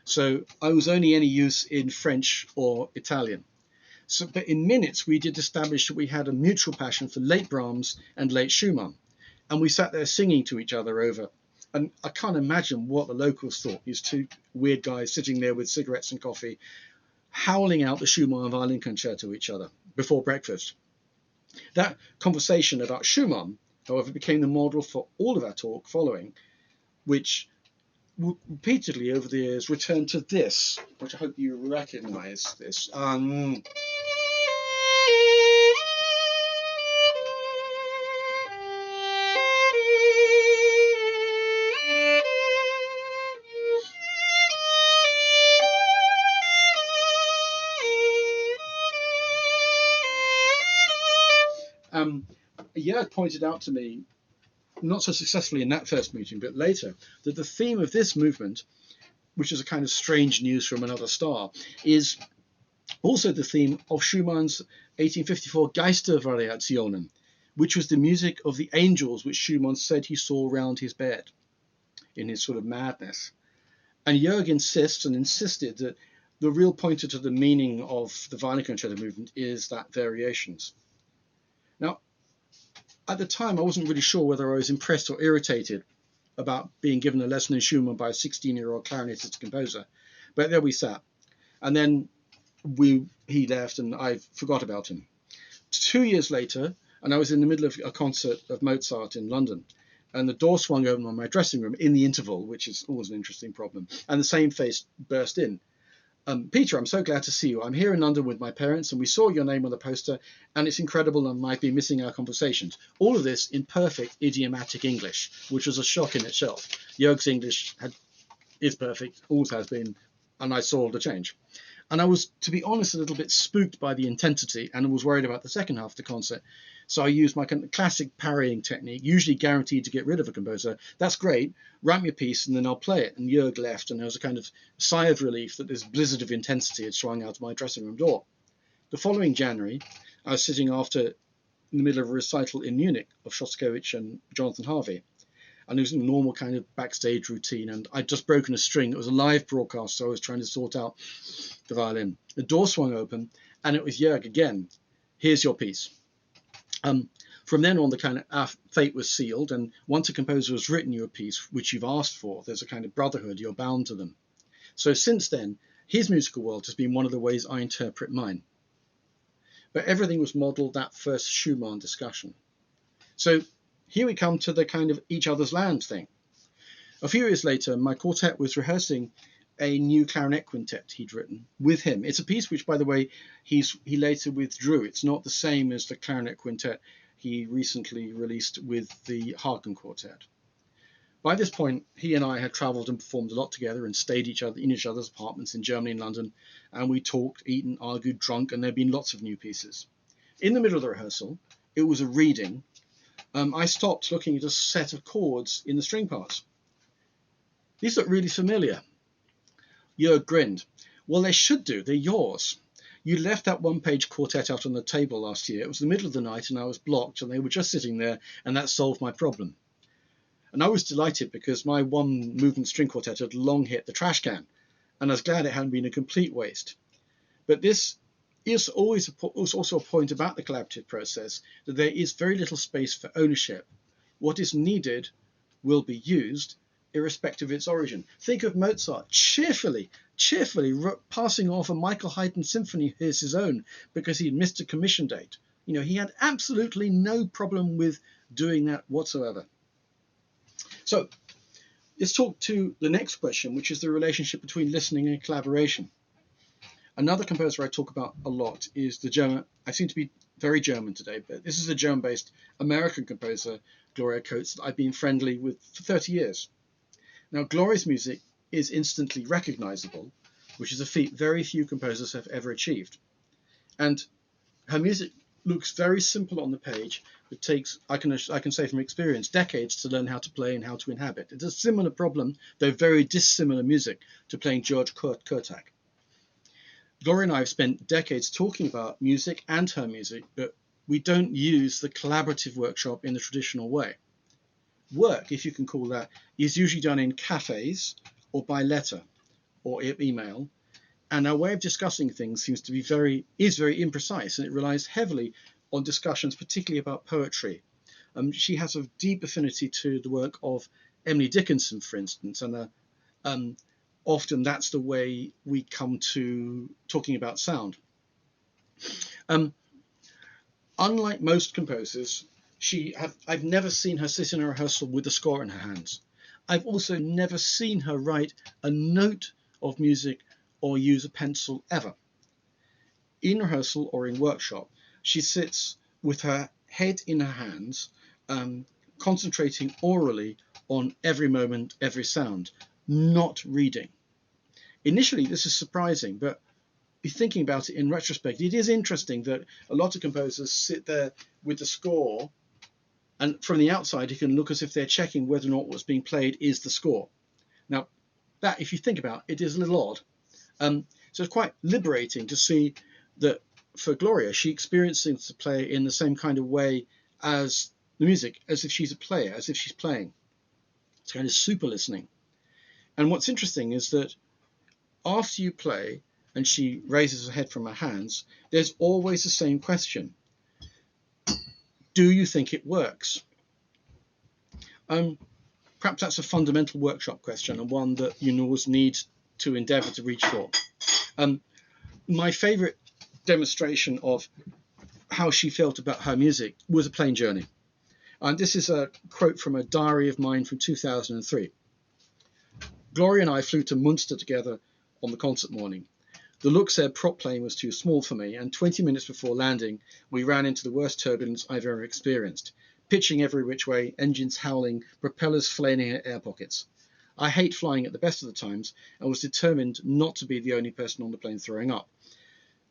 So I was only any use in French or Italian. But in minutes, we did establish that we had a mutual passion for late Brahms and late Schumann. And we sat there singing to each other over. And I can't imagine what the locals thought, these two weird guys sitting there with cigarettes and coffee, howling out the Schumann violin concerto to each other before breakfast. That conversation about Schumann, however, became the model for all of our talk following, which repeatedly over the years returned to this, which I hope you recognize this. Jörg pointed out to me, not so successfully in that first meeting, but later, that the theme of this movement, which is a kind of strange news from another star, is also the theme of Schumann's 1854 Geistervariationen, which was the music of the angels which Schumann said he saw round his bed in his sort of madness. And Jörg insists and insisted that the real pointer to the meaning of the violin concerto movement is that variations. Now, at the time, I wasn't really sure whether I was impressed or irritated about being given a lesson in Schumann by a 16-year-old clarinetist composer. But there we sat. And then he left and I forgot about him. 2 years later, and I was in the middle of a concert of Mozart in London, and the door swung open on my dressing room in the interval, which is always an interesting problem, and the same face burst in. Peter, I'm so glad to see you. I'm here in London with my parents, and we saw your name on the poster, and it's incredible and might be missing our conversations. All of this in perfect idiomatic English, which was a shock in itself. Jörg's English is perfect, always has been, and I saw the change. And I was, to be honest, a little bit spooked by the intensity and was worried about the second half of the concert. So I used my kind of classic parrying technique, usually guaranteed to get rid of a composer. That's great, write me a piece and then I'll play it. And Jörg left, and there was a kind of sigh of relief that this blizzard of intensity had swung out of my dressing room door. The following January, I was sitting in the middle of a recital in Munich of Shostakovich and Jonathan Harvey. And it was a normal kind of backstage routine, and I'd just broken a string. It was a live broadcast, so I was trying to sort out the violin. The door swung open, and it was Jörg again. Here's your piece. From then on, the kind of our fate was sealed, and once a composer has written you a piece which you've asked for, there's a kind of brotherhood, you're bound to them. So since then, his musical world has been one of the ways I interpret mine. But everything was modelled that first Schumann discussion. So here we come to the kind of each other's land thing. A few years later, my quartet was rehearsing a new clarinet quintet he'd written with him. It's a piece which, by the way, he later withdrew. It's not the same as the clarinet quintet he recently released with the Hagen Quartet. By this point, he and I had travelled and performed a lot together and stayed in each other's apartments in Germany and London, and we talked, eaten, argued, drunk, and there'd been lots of new pieces. In the middle of the rehearsal, it was a reading. I stopped looking at a set of chords in the string parts. These look really familiar. Jörg grinned. Well, they should do. They're yours. You left that one-page quartet out on the table last year. It was the middle of the night and I was blocked and they were just sitting there, and that solved my problem. And I was delighted because my one-movement string quartet had long hit the trash can, and I was glad it hadn't been a complete waste. But this is also a point about the collaborative process, that there is very little space for ownership. What is needed will be used, irrespective of its origin. Think of Mozart cheerfully passing off a Michael Haydn symphony as his own because he'd missed a commission date. You know, he had absolutely no problem with doing that whatsoever. So let's talk to the next question, which is the relationship between listening and collaboration. Another composer I talk about a lot is the German, I seem to be very German today, but this is a German-based American composer, Gloria Coates, that I've been friendly with for 30 years. Now, Gloria's music is instantly recognizable, which is a feat very few composers have ever achieved. And her music looks very simple on the page. It takes, I can say from experience, decades to learn how to play and how to inhabit. It's a similar problem, though very dissimilar music, to playing George Kurtak. Gloria and I have spent decades talking about music and her music, but we don't use the collaborative workshop in the traditional way. Work, if you can call that, is usually done in cafes or by letter or email, and our way of discussing things seems to be very imprecise, and it relies heavily on discussions, particularly about poetry. She has a deep affinity to the work of Emily Dickinson, for instance, and often that's the way we come to talking about sound. Unlike most composers, I've never seen her sit in a rehearsal with a score in her hands. I've also never seen her write a note of music or use a pencil ever. In rehearsal or in workshop, she sits with her head in her hands, concentrating orally on every moment, every sound, not reading. Initially, this is surprising, but thinking about it in retrospect, it is interesting that a lot of composers sit there with the score, and from the outside, you can look as if they're checking whether or not what's being played is the score. Now, that, if you think about it, is a little odd. So it's quite liberating to see that for Gloria, she experiences the play in the same kind of way as the music, as if she's a player, as if she's playing. It's kind of super listening. And what's interesting is that after you play and she raises her head from her hands, there's always the same question. Do you think it works? Perhaps that's a fundamental workshop question, and one that you always need to endeavour to reach for. My favourite demonstration of how she felt about her music was a plane journey. And this is a quote from a diary of mine from 2003. Gloria and I flew to Munster together on the concert morning. The Luxair prop plane was too small for me, and 20 minutes before landing, we ran into the worst turbulence I've ever experienced, pitching every which way, engines howling, propellers flailing at air pockets. I hate flying at the best of the times, and was determined not to be the only person on the plane throwing up.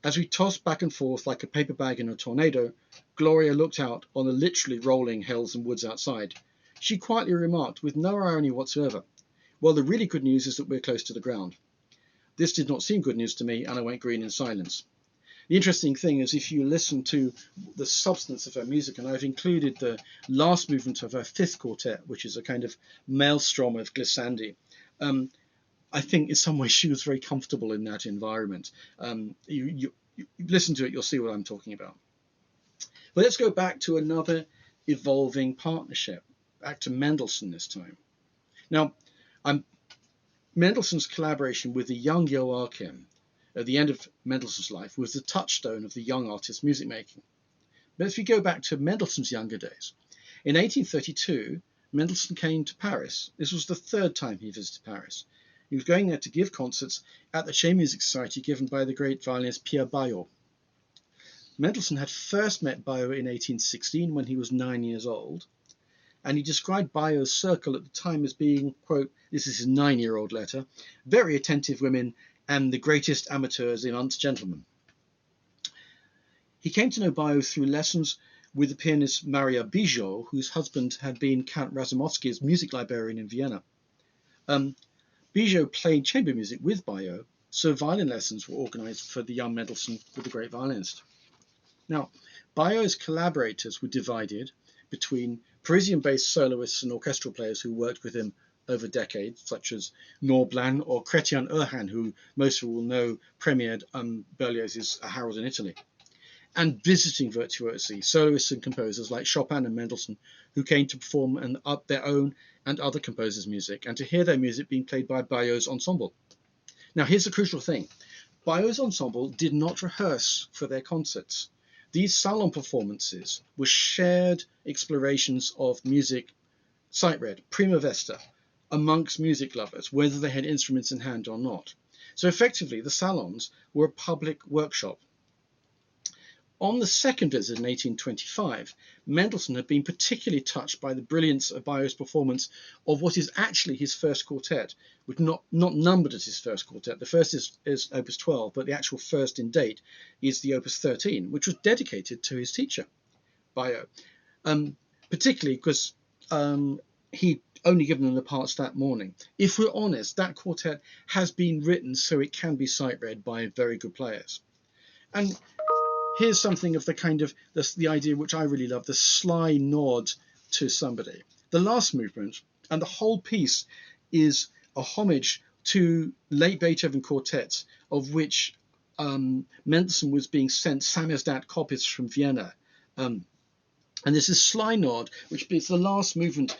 As we tossed back and forth like a paper bag in a tornado, Gloria looked out on the literally rolling hills and woods outside. She quietly remarked, with no irony whatsoever, "Well, the really good news is that we're close to the ground." This did not seem good news to me, and I went green in silence. The interesting thing is, if you listen to the substance of her music, and I've included the last movement of her fifth quartet, which is a kind of maelstrom of glissandi, I think in some ways she was very comfortable in that environment. You listen to it, you'll see what I'm talking about. But let's go back to another evolving partnership, back to Mendelssohn this time. Now, Mendelssohn's collaboration with the young Joachim at the end of Mendelssohn's life was the touchstone of the young artist's music making. But if we go back to Mendelssohn's younger days, in 1832, Mendelssohn came to Paris. This was the third time he visited Paris. He was going there to give concerts at the Chamber Music Society given by the great violinist Pierre Baillot. Mendelssohn had first met Baillot in 1816 when he was 9 years old, and he described Baillot's circle at the time as being, quote, this is his 9-year-old letter, very attentive women and the greatest amateurs amongst gentlemen. He came to know Baillot through lessons with the pianist Maria Bijot, whose husband had been Count Razumovsky's music librarian in Vienna. Bijot played chamber music with Baillot, so violin lessons were organized for the young Mendelssohn with the great violinist. Now, Baillot's collaborators were divided between Parisian-based soloists and orchestral players who worked with him over decades, such as Norblan or Chrétien Urhan, who most of you will know premiered Berlioz's A Harold in Italy, and visiting virtuosi, soloists and composers like Chopin and Mendelssohn, who came to perform their own and other composers' music, and to hear their music being played by Baillot's ensemble. Now, here's the crucial thing. Baillot's ensemble did not rehearse for their concerts. These salon performances were shared explorations of music, sight read, prima vista, amongst music lovers, whether they had instruments in hand or not. So effectively, the salons were a public workshop. On the second visit in 1825, Mendelssohn had been particularly touched by the brilliance of Baillot's performance of what is actually his first quartet, which not numbered as his first quartet. The first is Opus 12, but the actual first in date is the Opus 13, which was dedicated to his teacher, Baillot, particularly because he'd only given them the parts that morning. If we're honest, that quartet has been written so it can be sight-read by very good players. And here's something of the kind of the idea which I really love, the sly nod to somebody. The last movement and the whole piece is a homage to late Beethoven quartets, of which Mendelssohn was being sent samizdat copies from Vienna. And this is sly nod, which is the last movement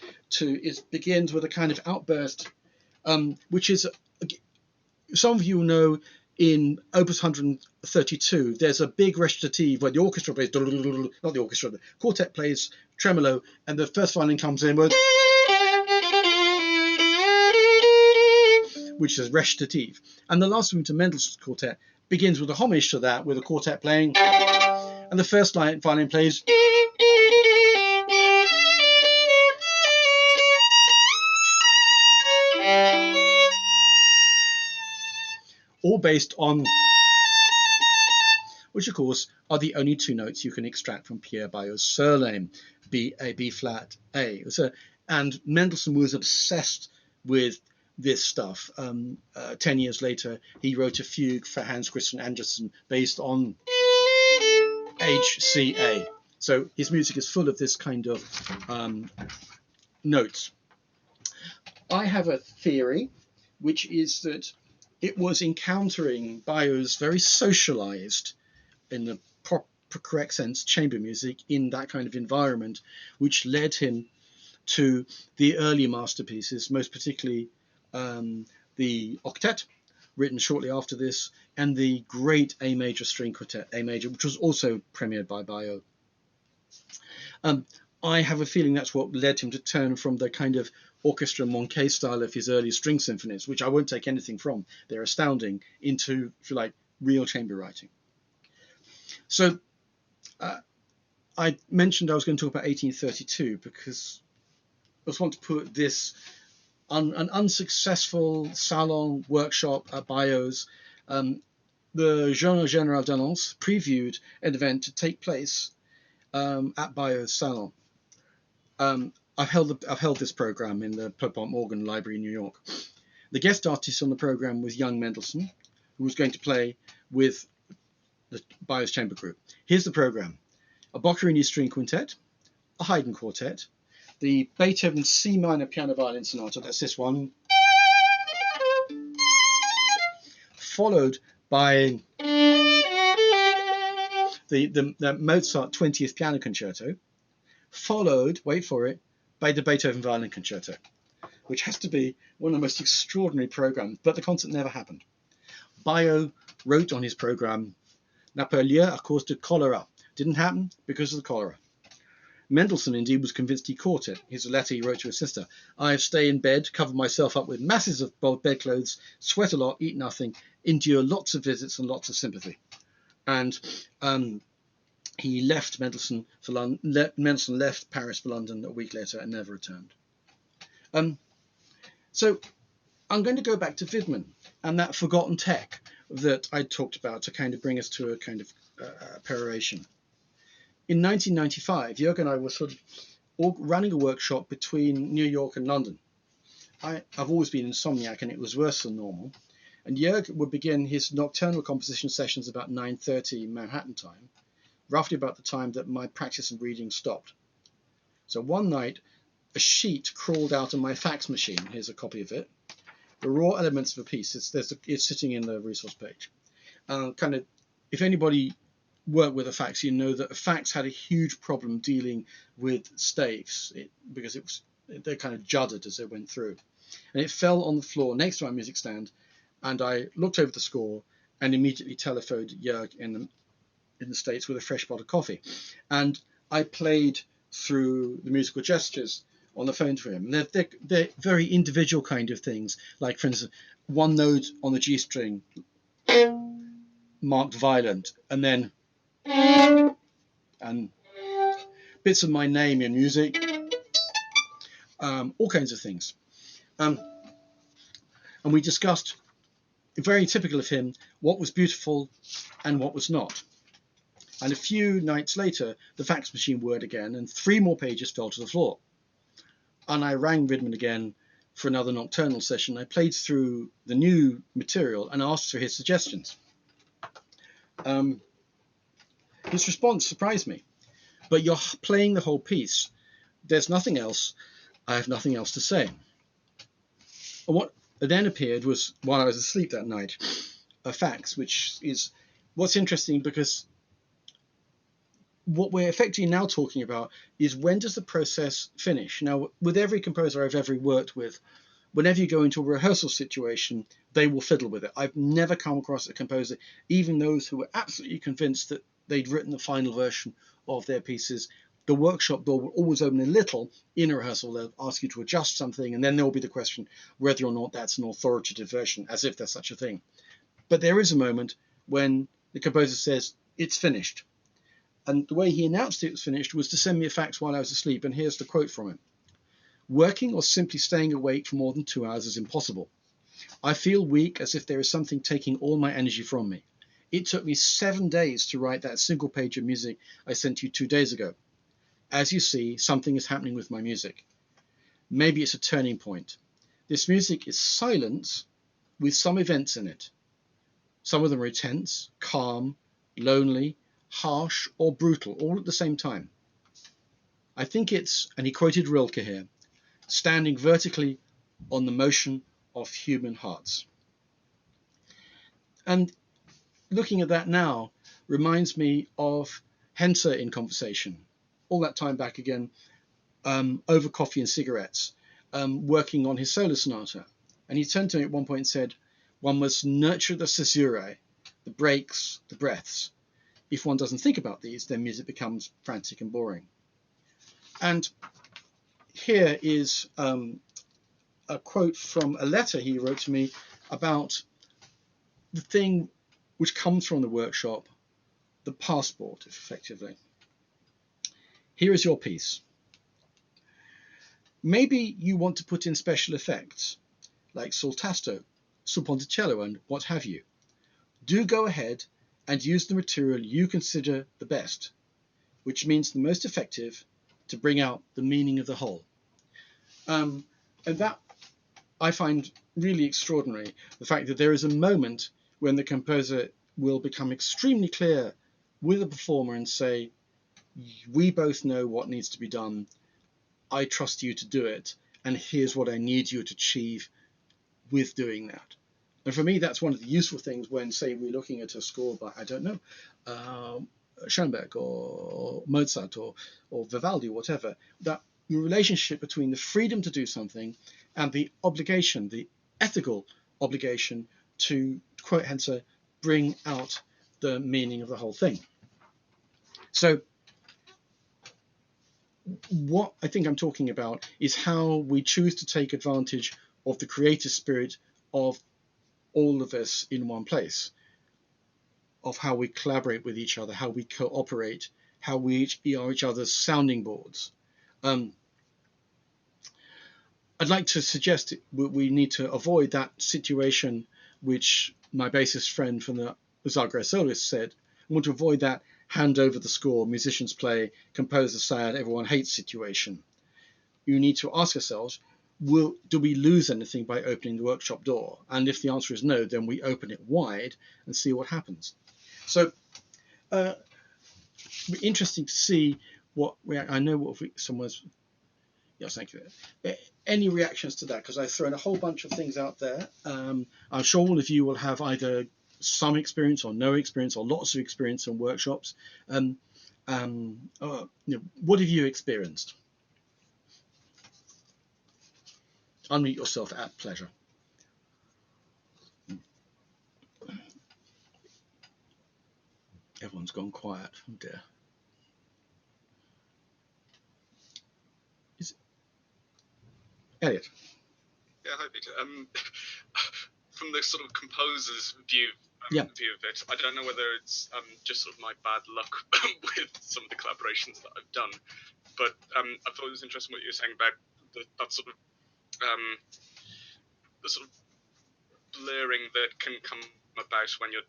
begins with a kind of outburst, which is, some of you know, in Opus 132, there's a big recitative where the orchestra plays, not the orchestra, the quartet plays tremolo, and the first violin comes in with, which is recitative. And the last movement of Mendelssohn's quartet begins with a homage to that, with a quartet playing, and the first violin plays, all based on, which of course are the only two notes you can extract from Pierre Baillot's surname, B flat A. And Mendelssohn was obsessed with this stuff. 10 years later, he wrote a fugue for Hans Christian Andersen based on HCA. So his music is full of this kind of notes. I have a theory, which is that it was encountering Baillot's very socialized, in the correct sense, chamber music in that kind of environment, which led him to the early masterpieces, most particularly the octet, written shortly after this, and the great A major string quartet, A major, which was also premiered by Baillot. I have a feeling that's what led him to turn from the kind of orchestra manqué style of his early string symphonies, which I won't take anything from, they're astounding, into, if you like, real chamber writing. So I mentioned I was going to talk about 1832 because I just want to put this an unsuccessful salon workshop at Baillot's. The Journal Général d'Annonces previewed an event to take place at Baillot's salon. I've held this program in the Pierpont Morgan Library in New York. The guest artist on the program was young Mendelssohn, who was going to play with the Baillot's chamber group. Here's the program: a Boccherini string quintet, a Haydn quartet, the Beethoven C minor piano violin sonata, that's this one, followed by the Mozart 20th piano concerto, followed, wait for it, by the Beethoven violin concerto, which has to be one of the most extraordinary programs, but the concert never happened. Baillot wrote on his program, n'a pas lieu à cause de choléra. Didn't happen because of the cholera. Mendelssohn, indeed, was convinced he caught it. Here's a letter he wrote to his sister. I stay in bed, cover myself up with masses of bedclothes, sweat a lot, eat nothing, endure lots of visits and lots of sympathy. And he left Mendelssohn for London. Mendelssohn left Paris for London a week later and never returned. So I'm going to go back to Widman and that forgotten tech that I talked about to kind of bring us to a kind of peroration. In 1995, Jörg and I were sort of running a workshop between New York and London. I've always been insomniac, and it was worse than normal. And Jörg would begin his nocturnal composition sessions about 9:30 Manhattan time, roughly about the time that my practice and reading stopped. So one night, a sheet crawled out of my fax machine. Here's a copy of it. The raw elements of a piece. It's sitting in the resource page. If anybody worked with a fax, you know that a fax had a huge problem dealing with staves because they kind of juddered as they went through. And it fell on the floor next to my music stand, and I looked over the score and immediately telephoned Jörg in the States with a fresh pot of coffee. And I played through the musical gestures on the phone for him. They're very individual kind of things, like, for instance, one note on the G string marked violent, and then and bits of my name in music, all kinds of things. And we discussed, very typical of him, what was beautiful and what was not. And a few nights later, the fax machine whirred again, and 3 more pages fell to the floor. And I rang Widman again for another nocturnal session. I played through the new material and asked for his suggestions. His response surprised me. But you're playing the whole piece. There's nothing else. I have nothing else to say. And what then appeared was, while I was asleep that night, a fax, which is what's interesting, because what we're effectively now talking about is, when does the process finish? Now, with every composer I've ever worked with, whenever you go into a rehearsal situation, they will fiddle with it. I've never come across a composer, even those who were absolutely convinced that they'd written the final version of their pieces, the workshop door will always open a little in a rehearsal. They'll ask you to adjust something, and then there will be the question whether or not that's an authoritative version, as if there's such a thing. But there is a moment when the composer says, it's finished. And the way he announced it was finished was to send me a fax while I was asleep, and here's the quote from him. Working or simply staying awake for more than 2 hours is impossible. I feel weak, as if there is something taking all my energy from me. It took me 7 days to write that single page of music I sent you 2 days ago. As you see, something is happening with my music. Maybe it's a turning point. This music is silence with some events in it. Some of them are intense, calm, lonely, harsh, or brutal, all at the same time. I think it's, and he quoted Rilke here, standing vertically on the motion of human hearts. And looking at that now reminds me of Hense in Conversation, all that time back again, over coffee and cigarettes, working on his solo sonata. And he turned to me at one point and said, one must nurture the caesurae, the breaks, the breaths. If one doesn't think about these, then music becomes frantic and boring. And here is a quote from a letter he wrote to me about the thing which comes from the workshop, the passport, effectively. Here is your piece. Maybe you want to put in special effects, like soltasto, sul ponticello, and what have you. Do go ahead and use the material you consider the best, which means the most effective, to bring out the meaning of the whole. And that I find really extraordinary, the fact that there is a moment when the composer will become extremely clear with the performer and say, we both know what needs to be done, I trust you to do it, and here's what I need you to achieve with doing that. And for me, that's one of the useful things when, say, we're looking at a score by, I don't know, Schoenberg or Mozart or Vivaldi or whatever, that the relationship between the freedom to do something and the obligation, the ethical obligation to quote Hense, bring out the meaning of the whole thing. So what I think I'm talking about is how we choose to take advantage of the creative spirit of all of us in one place, of how we collaborate with each other, how we cooperate, how we are each other's sounding boards. I'd like to suggest we need to avoid that situation which my bassist friend from the Zagreb Soloists said. We want to avoid that hand over the score, musicians play, composer sad, everyone hates situation. You need to ask ourselves, do we lose anything by opening the workshop door? And if the answer is no, then we open it wide and see what happens. So it'll be interesting to see what I know what someone's. Yes, thank you. Any reactions to that? Because I've thrown a whole bunch of things out there. I'm sure all of you will have either some experience or no experience or lots of experience in workshops. What have you experienced? Unmute yourself at pleasure. Everyone's gone quiet. Oh dear. Elliot. Yeah, hi Peter. From the sort of composer's view of it, I don't know whether it's just sort of my bad luck with some of the collaborations that I've done, but I thought it was interesting what you were saying about that sort of the sort of blurring that can come about when you're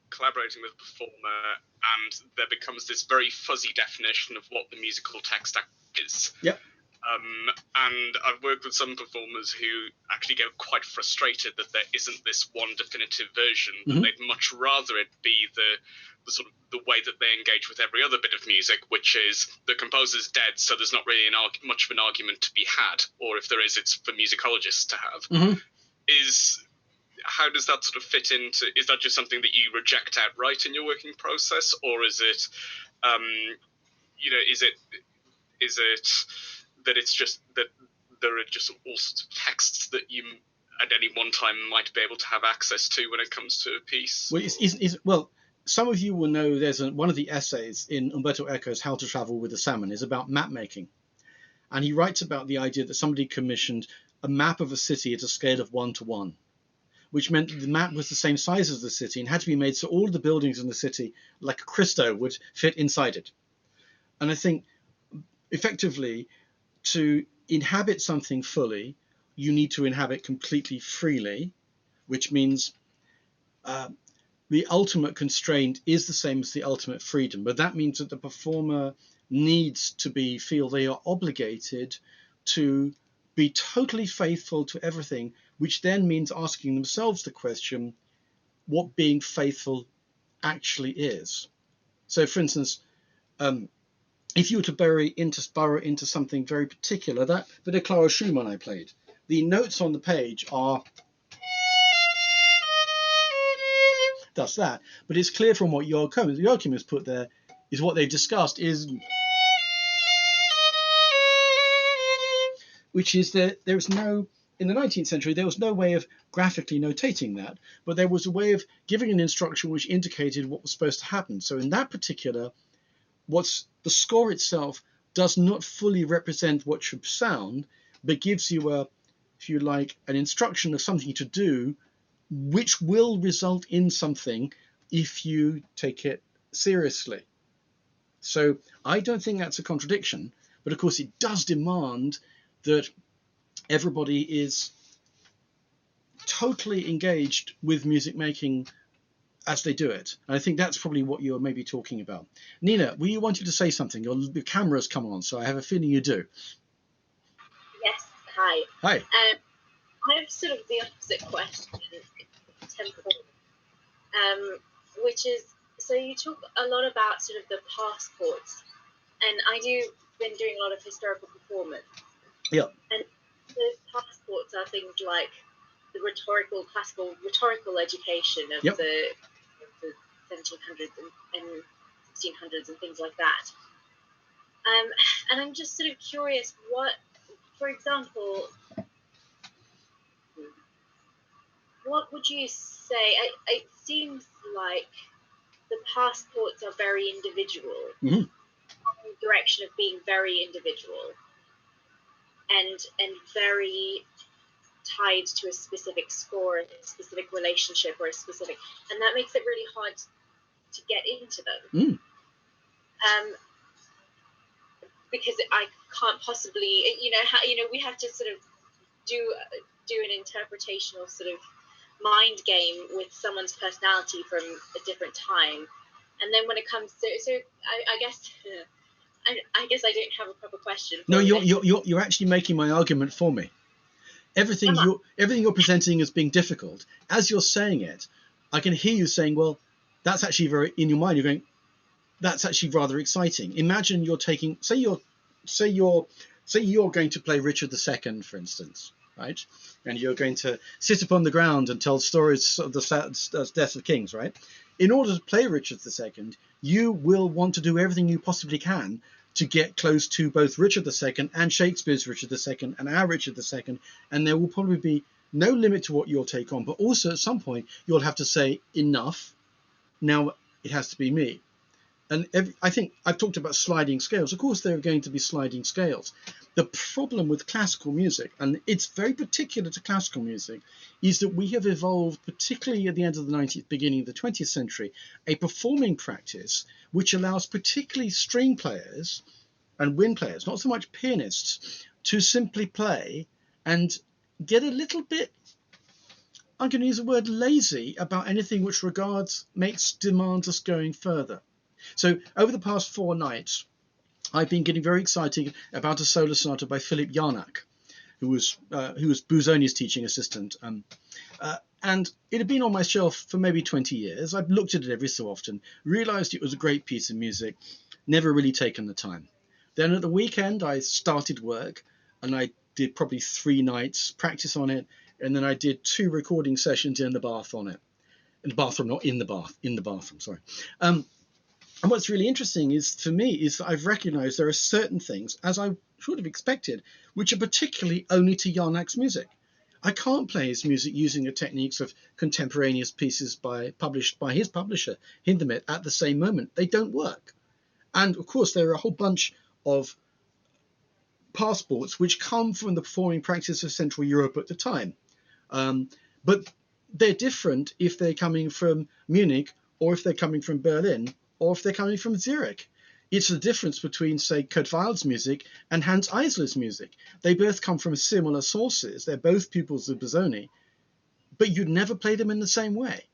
collaborating with a performer, and there becomes this very fuzzy definition of what the musical text is. Yep. And I've worked with some performers who actually get quite frustrated that there isn't this one definitive version. Mm-hmm. They'd much rather it be the sort of the way that they engage with every other bit of music, which is the composer's dead, so there's not really much of an argument to be had, or if there is, it's for musicologists to have. Mm-hmm. How does that sort of fit into? Is that just something that you reject outright in your working process, or is it, is it that it's just that there are just all sorts of texts that you at any one time might be able to have access to when it comes to a piece? Well, some of you will know there's one of the essays in Umberto Eco's How to Travel with a Salmon is about map making, and he writes about the idea that somebody commissioned a map of a city at a scale of 1 to 1. Which meant the map was the same size as the city and had to be made so all the buildings in the city, like a Christo, would fit inside it. And I think, effectively, to inhabit something fully, you need to inhabit completely freely, which means the ultimate constraint is the same as the ultimate freedom. But that means that the performer needs to feel they are obligated to be totally faithful to everything, which then means asking themselves the question, what being faithful actually is. So, for instance, if you were to burrow into something very particular, that bit of Clara Schumann I played, the notes on the page are that's that, but it's clear from what Joachim has put there is what they've discussed is, which is that there is no, in the 19th century, there was no way of graphically notating that, but there was a way of giving an instruction which indicated what was supposed to happen. So in that particular, the score itself does not fully represent what should sound, but gives you if you like, an instruction of something to do, which will result in something if you take it seriously. So I don't think that's a contradiction, but of course it does demand that everybody is totally engaged with music making as they do it. And I think that's probably what you're maybe talking about. Nina, were you wanting to say something? Your camera's come on, so I have a feeling you do. Yes, hi. Hi. I have sort of the opposite question, which is, so you talk a lot about sort of the passports, and been doing a lot of historical performance. Yeah. And the passports are things like the classical rhetorical education of the 1700s and 1600s and things like that. And I'm just sort of curious, for example, what would you say? It seems like the passports are very individual. Mm-hmm. direction of being very individual and very tied to a specific score, a specific relationship, or a specific, and that makes it really hard to get into them. Because I can't possibly, we have to sort of do an interpretational sort of mind game with someone's personality from a different time, and then when it comes to, I guess I guess I don't have a proper question. No, you're actually making my argument for me. Everything you're presenting as being difficult, as you're saying it, I can hear you saying, well, that's actually very, in your mind, you're going, that's actually rather exciting. Imagine you're taking, say you're going to play Richard II, for instance, right? And you're going to sit upon the ground and tell stories of the death of kings, right? In order to play Richard II, you will want to do everything you possibly can to get close to both Richard II and Shakespeare's Richard II and our Richard II, and there will probably be no limit to what you'll take on, but also at some point you'll have to say, enough, now it has to be me. And I think I've talked about sliding scales. Of course, there are going to be sliding scales. The problem with classical music, and it's very particular to classical music, is that we have evolved, particularly at the end of the 19th, beginning of the 20th century, a performing practice which allows particularly string players and wind players, not so much pianists, to simply play and get a little bit, I'm going to use the word lazy, about anything which demands us going further. So over the past 4 nights, I've been getting very excited about a solo sonata by Philip Jarnac, who was Busoni's teaching assistant. And it had been on my shelf for maybe 20 years. I've looked at it every so often, realised it was a great piece of music, never really taken the time. Then at the weekend, I started work, and I did probably 3 nights practice on it, and then I did 2 recording sessions in the bath on it. In the bathroom, not in the bath, in the bathroom, sorry. And what's really interesting is, for me, is that I've recognised there are certain things, as I should have expected, which are particularly only to Jarnac's music. I can't play his music using the techniques of contemporaneous pieces published by his publisher, Hindemith, at the same moment. They don't work. And of course, there are a whole bunch of passports which come from the performing practice of Central Europe at the time. But they're different if they're coming from Munich, or if they're coming from Berlin, or if they're coming from Zurich. It's the difference between, say, Kurt Weill's music and Hans Eisler's music. They both come from similar sources. They're both pupils of Busoni, but you'd never play them in the same way.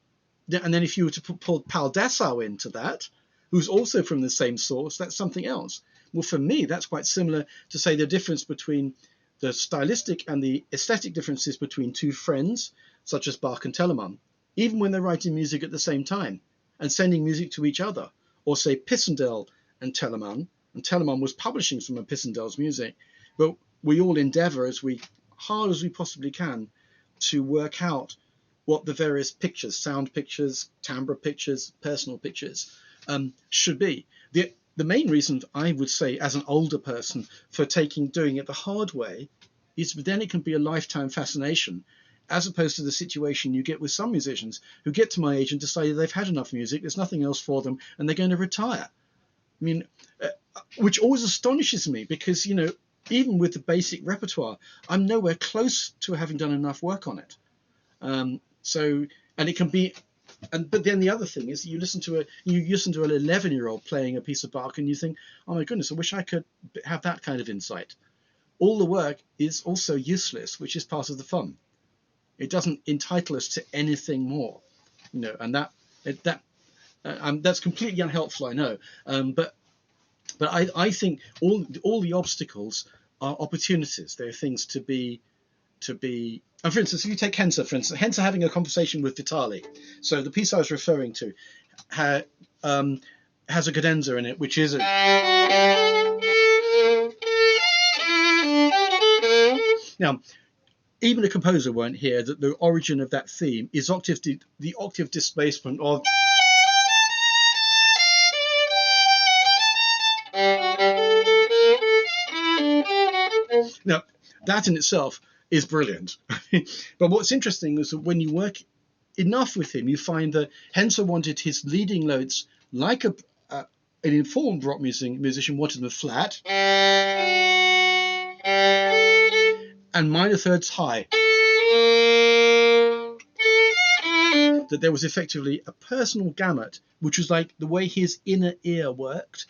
And then if you were to pull Paul Dessau into that, who's also from the same source, that's something else. Well, for me, that's quite similar to, say, the difference between the stylistic and the aesthetic differences between 2 friends, such as Bach and Telemann, even when they're writing music at the same time and sending music to each other, or say Pissendel and Telemann was publishing some of Pissendel's music, but we all endeavour as hard as we possibly can to work out what the various pictures, sound pictures, timbre pictures, personal pictures, should be. The main reason I would say, as an older person, for doing it the hard way, is then it can be a lifetime fascination, as opposed to the situation you get with some musicians who get to my age and decide they've had enough music, there's nothing else for them, and they're going to retire. I mean, which always astonishes me, because, even with the basic repertoire, I'm nowhere close to having done enough work on it. And it can be, but then the other thing is, you listen to an 11-year-old playing a piece of Bach, and you think, oh my goodness, I wish I could have that kind of insight. All the work is also useless, which is part of the fun. It doesn't entitle us to anything more, and that's completely unhelpful, I know. But I think all the obstacles are opportunities. They're things to be. And for instance, if you take Henze, Henze having a conversation with Vitali. So the piece I was referring to has a cadenza in it, which is now. Even a composer won't hear that the origin of that theme is the octave displacement of. Now, that in itself is brilliant. But what's interesting is that when you work enough with him, you find that Henze wanted his leading notes like a an informed rock musician wanted them flat and minor thirds high. That there was effectively a personal gamut, which was like the way his inner ear worked.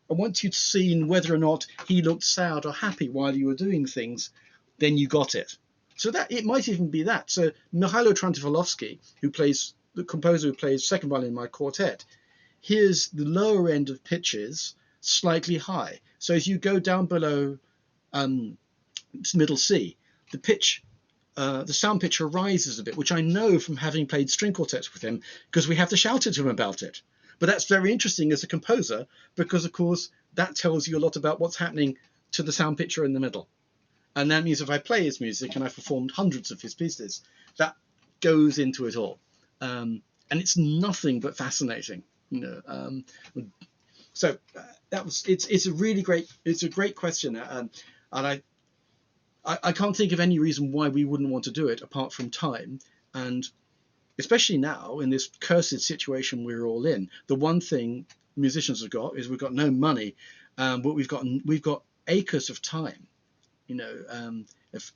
And once you'd seen whether or not he looked sad or happy while you were doing things, then you got it. So that it might even be that. So Mihailo Trantofolowski, the composer who plays second violin in my quartet, hears the lower end of pitches slightly high. So as you go down below middle C, the sound pitch rises a bit, which I know from having played string quartets with him, because we have to shout at him about it. But that's very interesting as a composer, because of course that tells you a lot about what's happening to the sound picture in the middle. And that means if I play his music, and I've performed hundreds of his pieces, that goes into it all. And it's nothing but fascinating, So it's a great question, and I can't think of any reason why we wouldn't want to do it apart from time. And especially now in this cursed situation we're all in, the one thing musicians have got is we've got no money, but we've got acres of time. If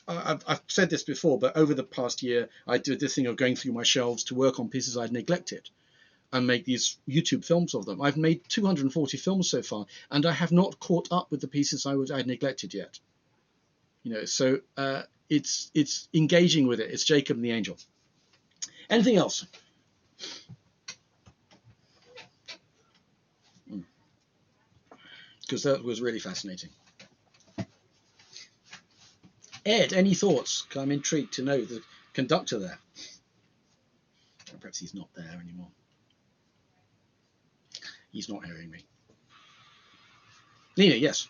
I've said this before, but over the past year I did this thing of going through my shelves to work on pieces I'd neglected and make these YouTube films of them. I've made 240 films so far, and I have not caught up with the pieces I'd neglected yet. So it's engaging with it. It's Jacob and the Angel. Anything else? Because that was really fascinating. Ed, any thoughts? I'm intrigued to know the conductor there. Perhaps he's not there anymore. He's not hearing me. Nina, yes.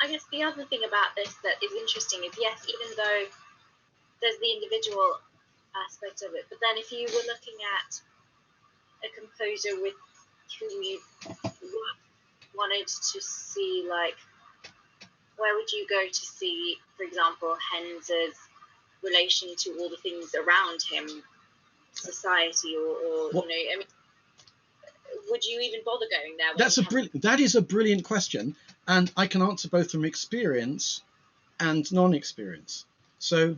I guess the other thing about this that is interesting is, yes, even though there's the individual aspect of it, but then if you were looking at a composer with whom you wanted to see, like, where would you go to see, for example, Henze's relation to all the things around him, society, or I mean, would you even bother going there? That is a brilliant question, and I can answer both from experience and non-experience. So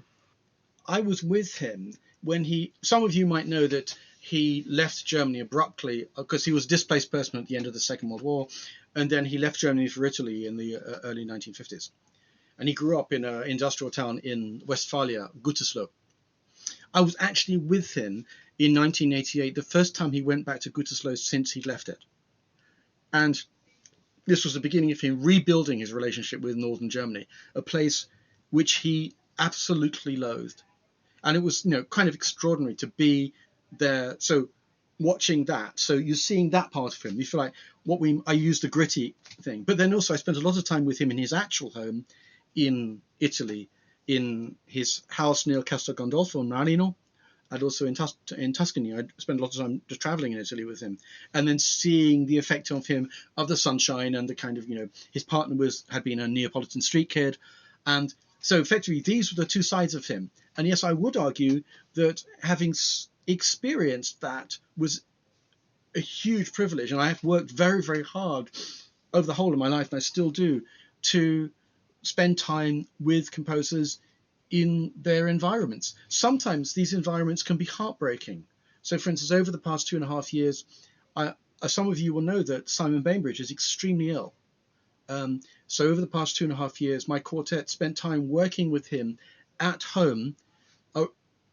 I was with him when some of you might know that he left Germany abruptly because he was a displaced person at the end of the Second World War, and then he left Germany for Italy in the early 1950s. And he grew up in an industrial town in Westphalia, Gütersloh. I was actually with him in 1988, the first time he went back to Gütersloh since he left it. And this was the beginning of him rebuilding his relationship with northern Germany, a place which he absolutely loathed. And it was, kind of extraordinary to be there. So watching that, so you're seeing that part of him. You feel like I used the gritty thing. But then also I spent a lot of time with him in his actual home in Italy, in his house near Castel Gandolfo, Marino, and also in Tuscany. I spent a lot of time just traveling in Italy with him, and then seeing the effect of him of the sunshine and the kind of, his partner had been a Neapolitan street kid. And so effectively these were the two sides of him. And yes, I would argue that having experienced that was a huge privilege. And I have worked very, very hard over the whole of my life, and I still do, to spend time with composers in their environments. Sometimes these environments can be heartbreaking. So, for instance, over the past 2.5 years, some of you will know that Simon Bainbridge is extremely ill. So over the past 2.5 years, my quartet spent time working with him at home,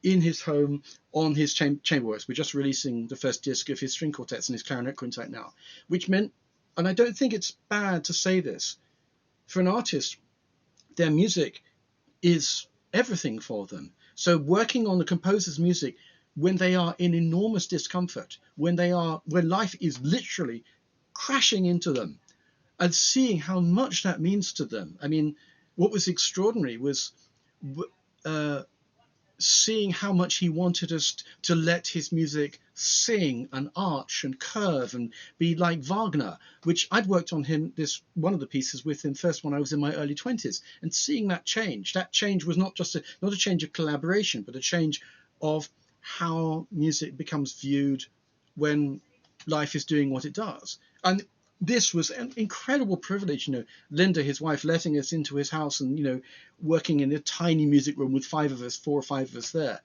in his home, on his chamber works. We're just releasing the first disc of his string quartets and his clarinet quintet now, which meant, and I don't think it's bad to say this, for an artist, their music is everything for them. So working on the composer's music when they are in enormous discomfort, when life is literally crashing into them, and seeing how much that means to them. I mean, what was extraordinary was seeing how much he wanted us to let his music sing and arch and curve and be like Wagner, which I'd worked on one of the pieces with him first when I was in my early 20s, and seeing that change was not just not a change of collaboration, but a change of how music becomes viewed when life is doing what it does. And this was an incredible privilege, Linda, his wife, letting us into his house and, working in a tiny music room with 4 or 5 of us there.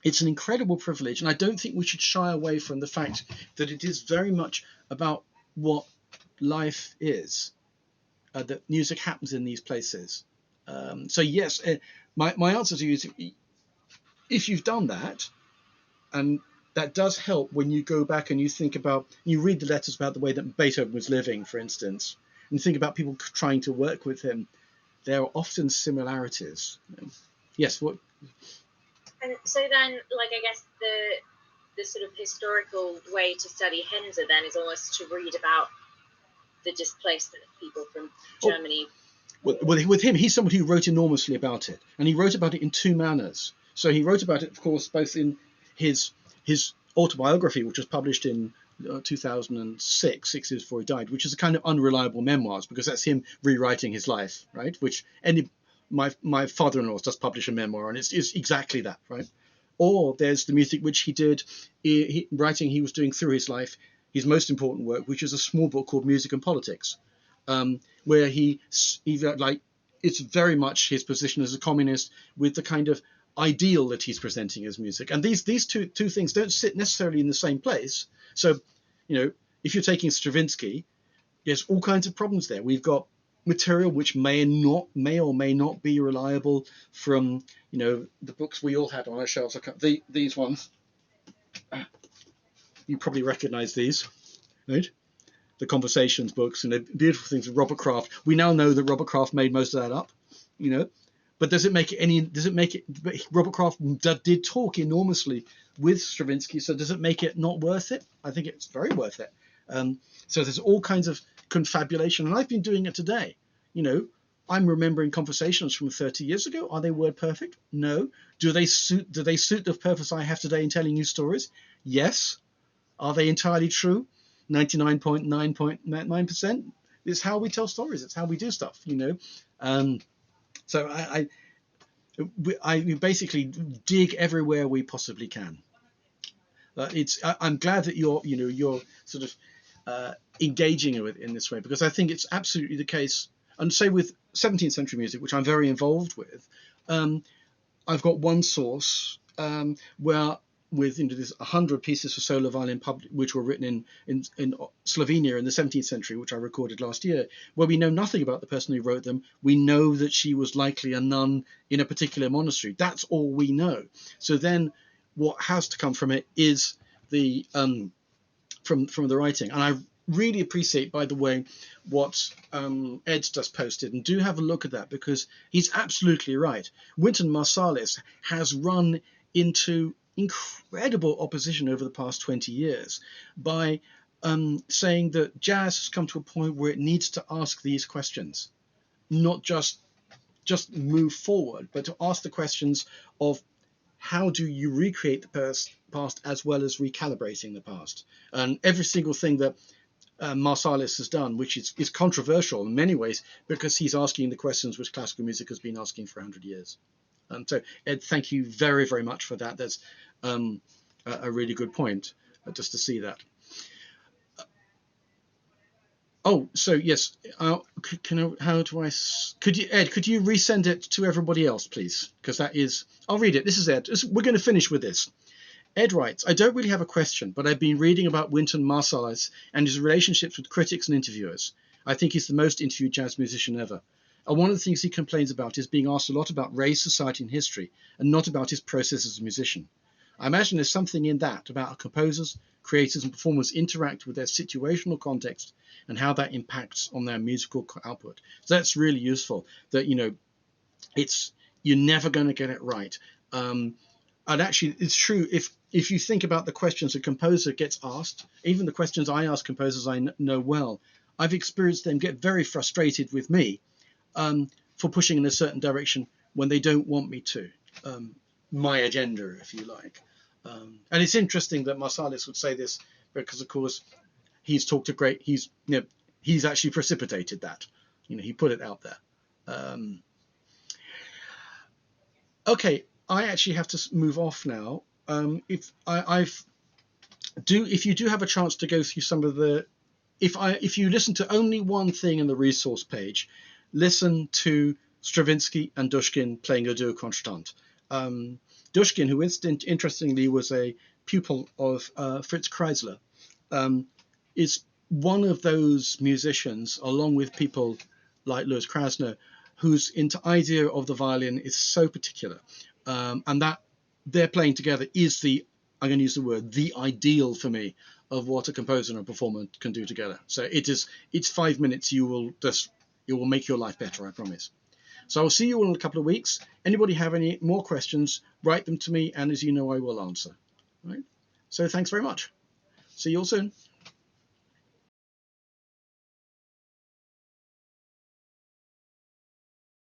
It's an incredible privilege, and I don't think we should shy away from the fact that it is very much about what life is, that music happens in these places. So yes, my answer to you is, if you've done that, and that does help when you go back and you think about, you read the letters about the way that Beethoven was living, for instance, and think about people trying to work with him, there are often similarities. Yes, what? And so then, like, I guess the sort of historical way to study Henze then is almost to read about the displacement of people from Germany. Well, with him, he's somebody who wrote enormously about it, and he wrote about it in 2 manners. So he wrote about it, of course, both in his autobiography, which was published in 2006, 6 years before he died, which is a kind of unreliable memoirs, because that's him rewriting his life, right? Which my father-in-law does publish a memoir, and it's exactly that, right? Or there's the music which he did, writing he was doing through his life, his most important work, which is a small book called Music and Politics, where he like, it's very much his position as a communist with the kind of ideal that he's presenting as music. And these two things don't sit necessarily in the same place. So, if you're taking Stravinsky, there's all kinds of problems there. We've got material which may or may not be reliable from, the books we all had on our shelves. These ones, you probably recognize these, right? The Conversations books, and the beautiful things of Robert Kraft. We now know that Robert Kraft made most of that up, but does it make it, but Robert Kraft did talk enormously with Stravinsky, so does it make it not worth it? I think it's very worth it. So there's all kinds of confabulation, and I've been doing it today. I'm remembering conversations from 30 years ago. Are they word perfect? No. Do they suit the purpose I have today in telling you stories? Yes. Are they entirely true? 99.9%. It's how we tell stories. It's how we do stuff, So I basically dig everywhere we possibly can. I'm glad that you're sort of engaging in this way, because I think it's absolutely the case. And say with 17th century music, which I'm very involved with, I've got one source where there's 100 pieces for solo violin which were written in Slovenia in the 17th century, which I recorded last year, where we know nothing about the person who wrote them. We know that she was likely a nun in a particular monastery. That's all we know. So then what has to come from it is the from the writing. And I really appreciate, by the way, what Ed's just posted, and do have a look at that, because he's absolutely right. Wynton Marsalis has run into incredible opposition over the past 20 years by saying that jazz has come to a point where it needs to ask these questions, not just move forward, but to ask the questions of how do you recreate the past as well as recalibrating the past. And every single thing that Marsalis has done, which is controversial in many ways, because he's asking the questions which classical music has been asking for 100 years. And so, Ed, thank you very, very much for that. That's a really good point, just to see that. Oh, so yes, Ed, could you resend it to everybody else, please? Because I'll read it. This is Ed. We're going to finish with this. Ed writes, I don't really have a question, but I've been reading about Wynton Marsalis and his relationships with critics and interviewers. I think he's the most interviewed jazz musician ever. And one of the things he complains about is being asked a lot about race, society, and history, and not about his process as a musician. I imagine there's something in that about how composers, creators, and performers interact with their situational context and how that impacts on their musical output. So that's really useful, that, you're never going to get it right. And actually, it's true, if you think about the questions a composer gets asked, even the questions I ask composers I know well, I've experienced them get very frustrated with me for pushing in a certain direction when they don't want me to. My agenda, if you like. And it's interesting that Marsalis would say this, because, of course, he's actually precipitated that. He put it out there. Okay, I actually have to move off now. if you do have a chance to go through some of the, if you listen to only one thing in the resource page, listen to Stravinsky and Dushkin playing a duo concertante. Dushkin, who interestingly was a pupil of Fritz Kreisler, is one of those musicians, along with people like Louis Krasner, whose idea of the violin is so particular, and that they're playing together is I'm going to use the word, the ideal for me of what a composer and a performer can do together. So it's 5 minutes. It will make your life better, I promise. So I'll see you all in a couple of weeks. Anybody have any more questions, write them to me, and as you know, I will answer. Right? So thanks very much. See you all soon.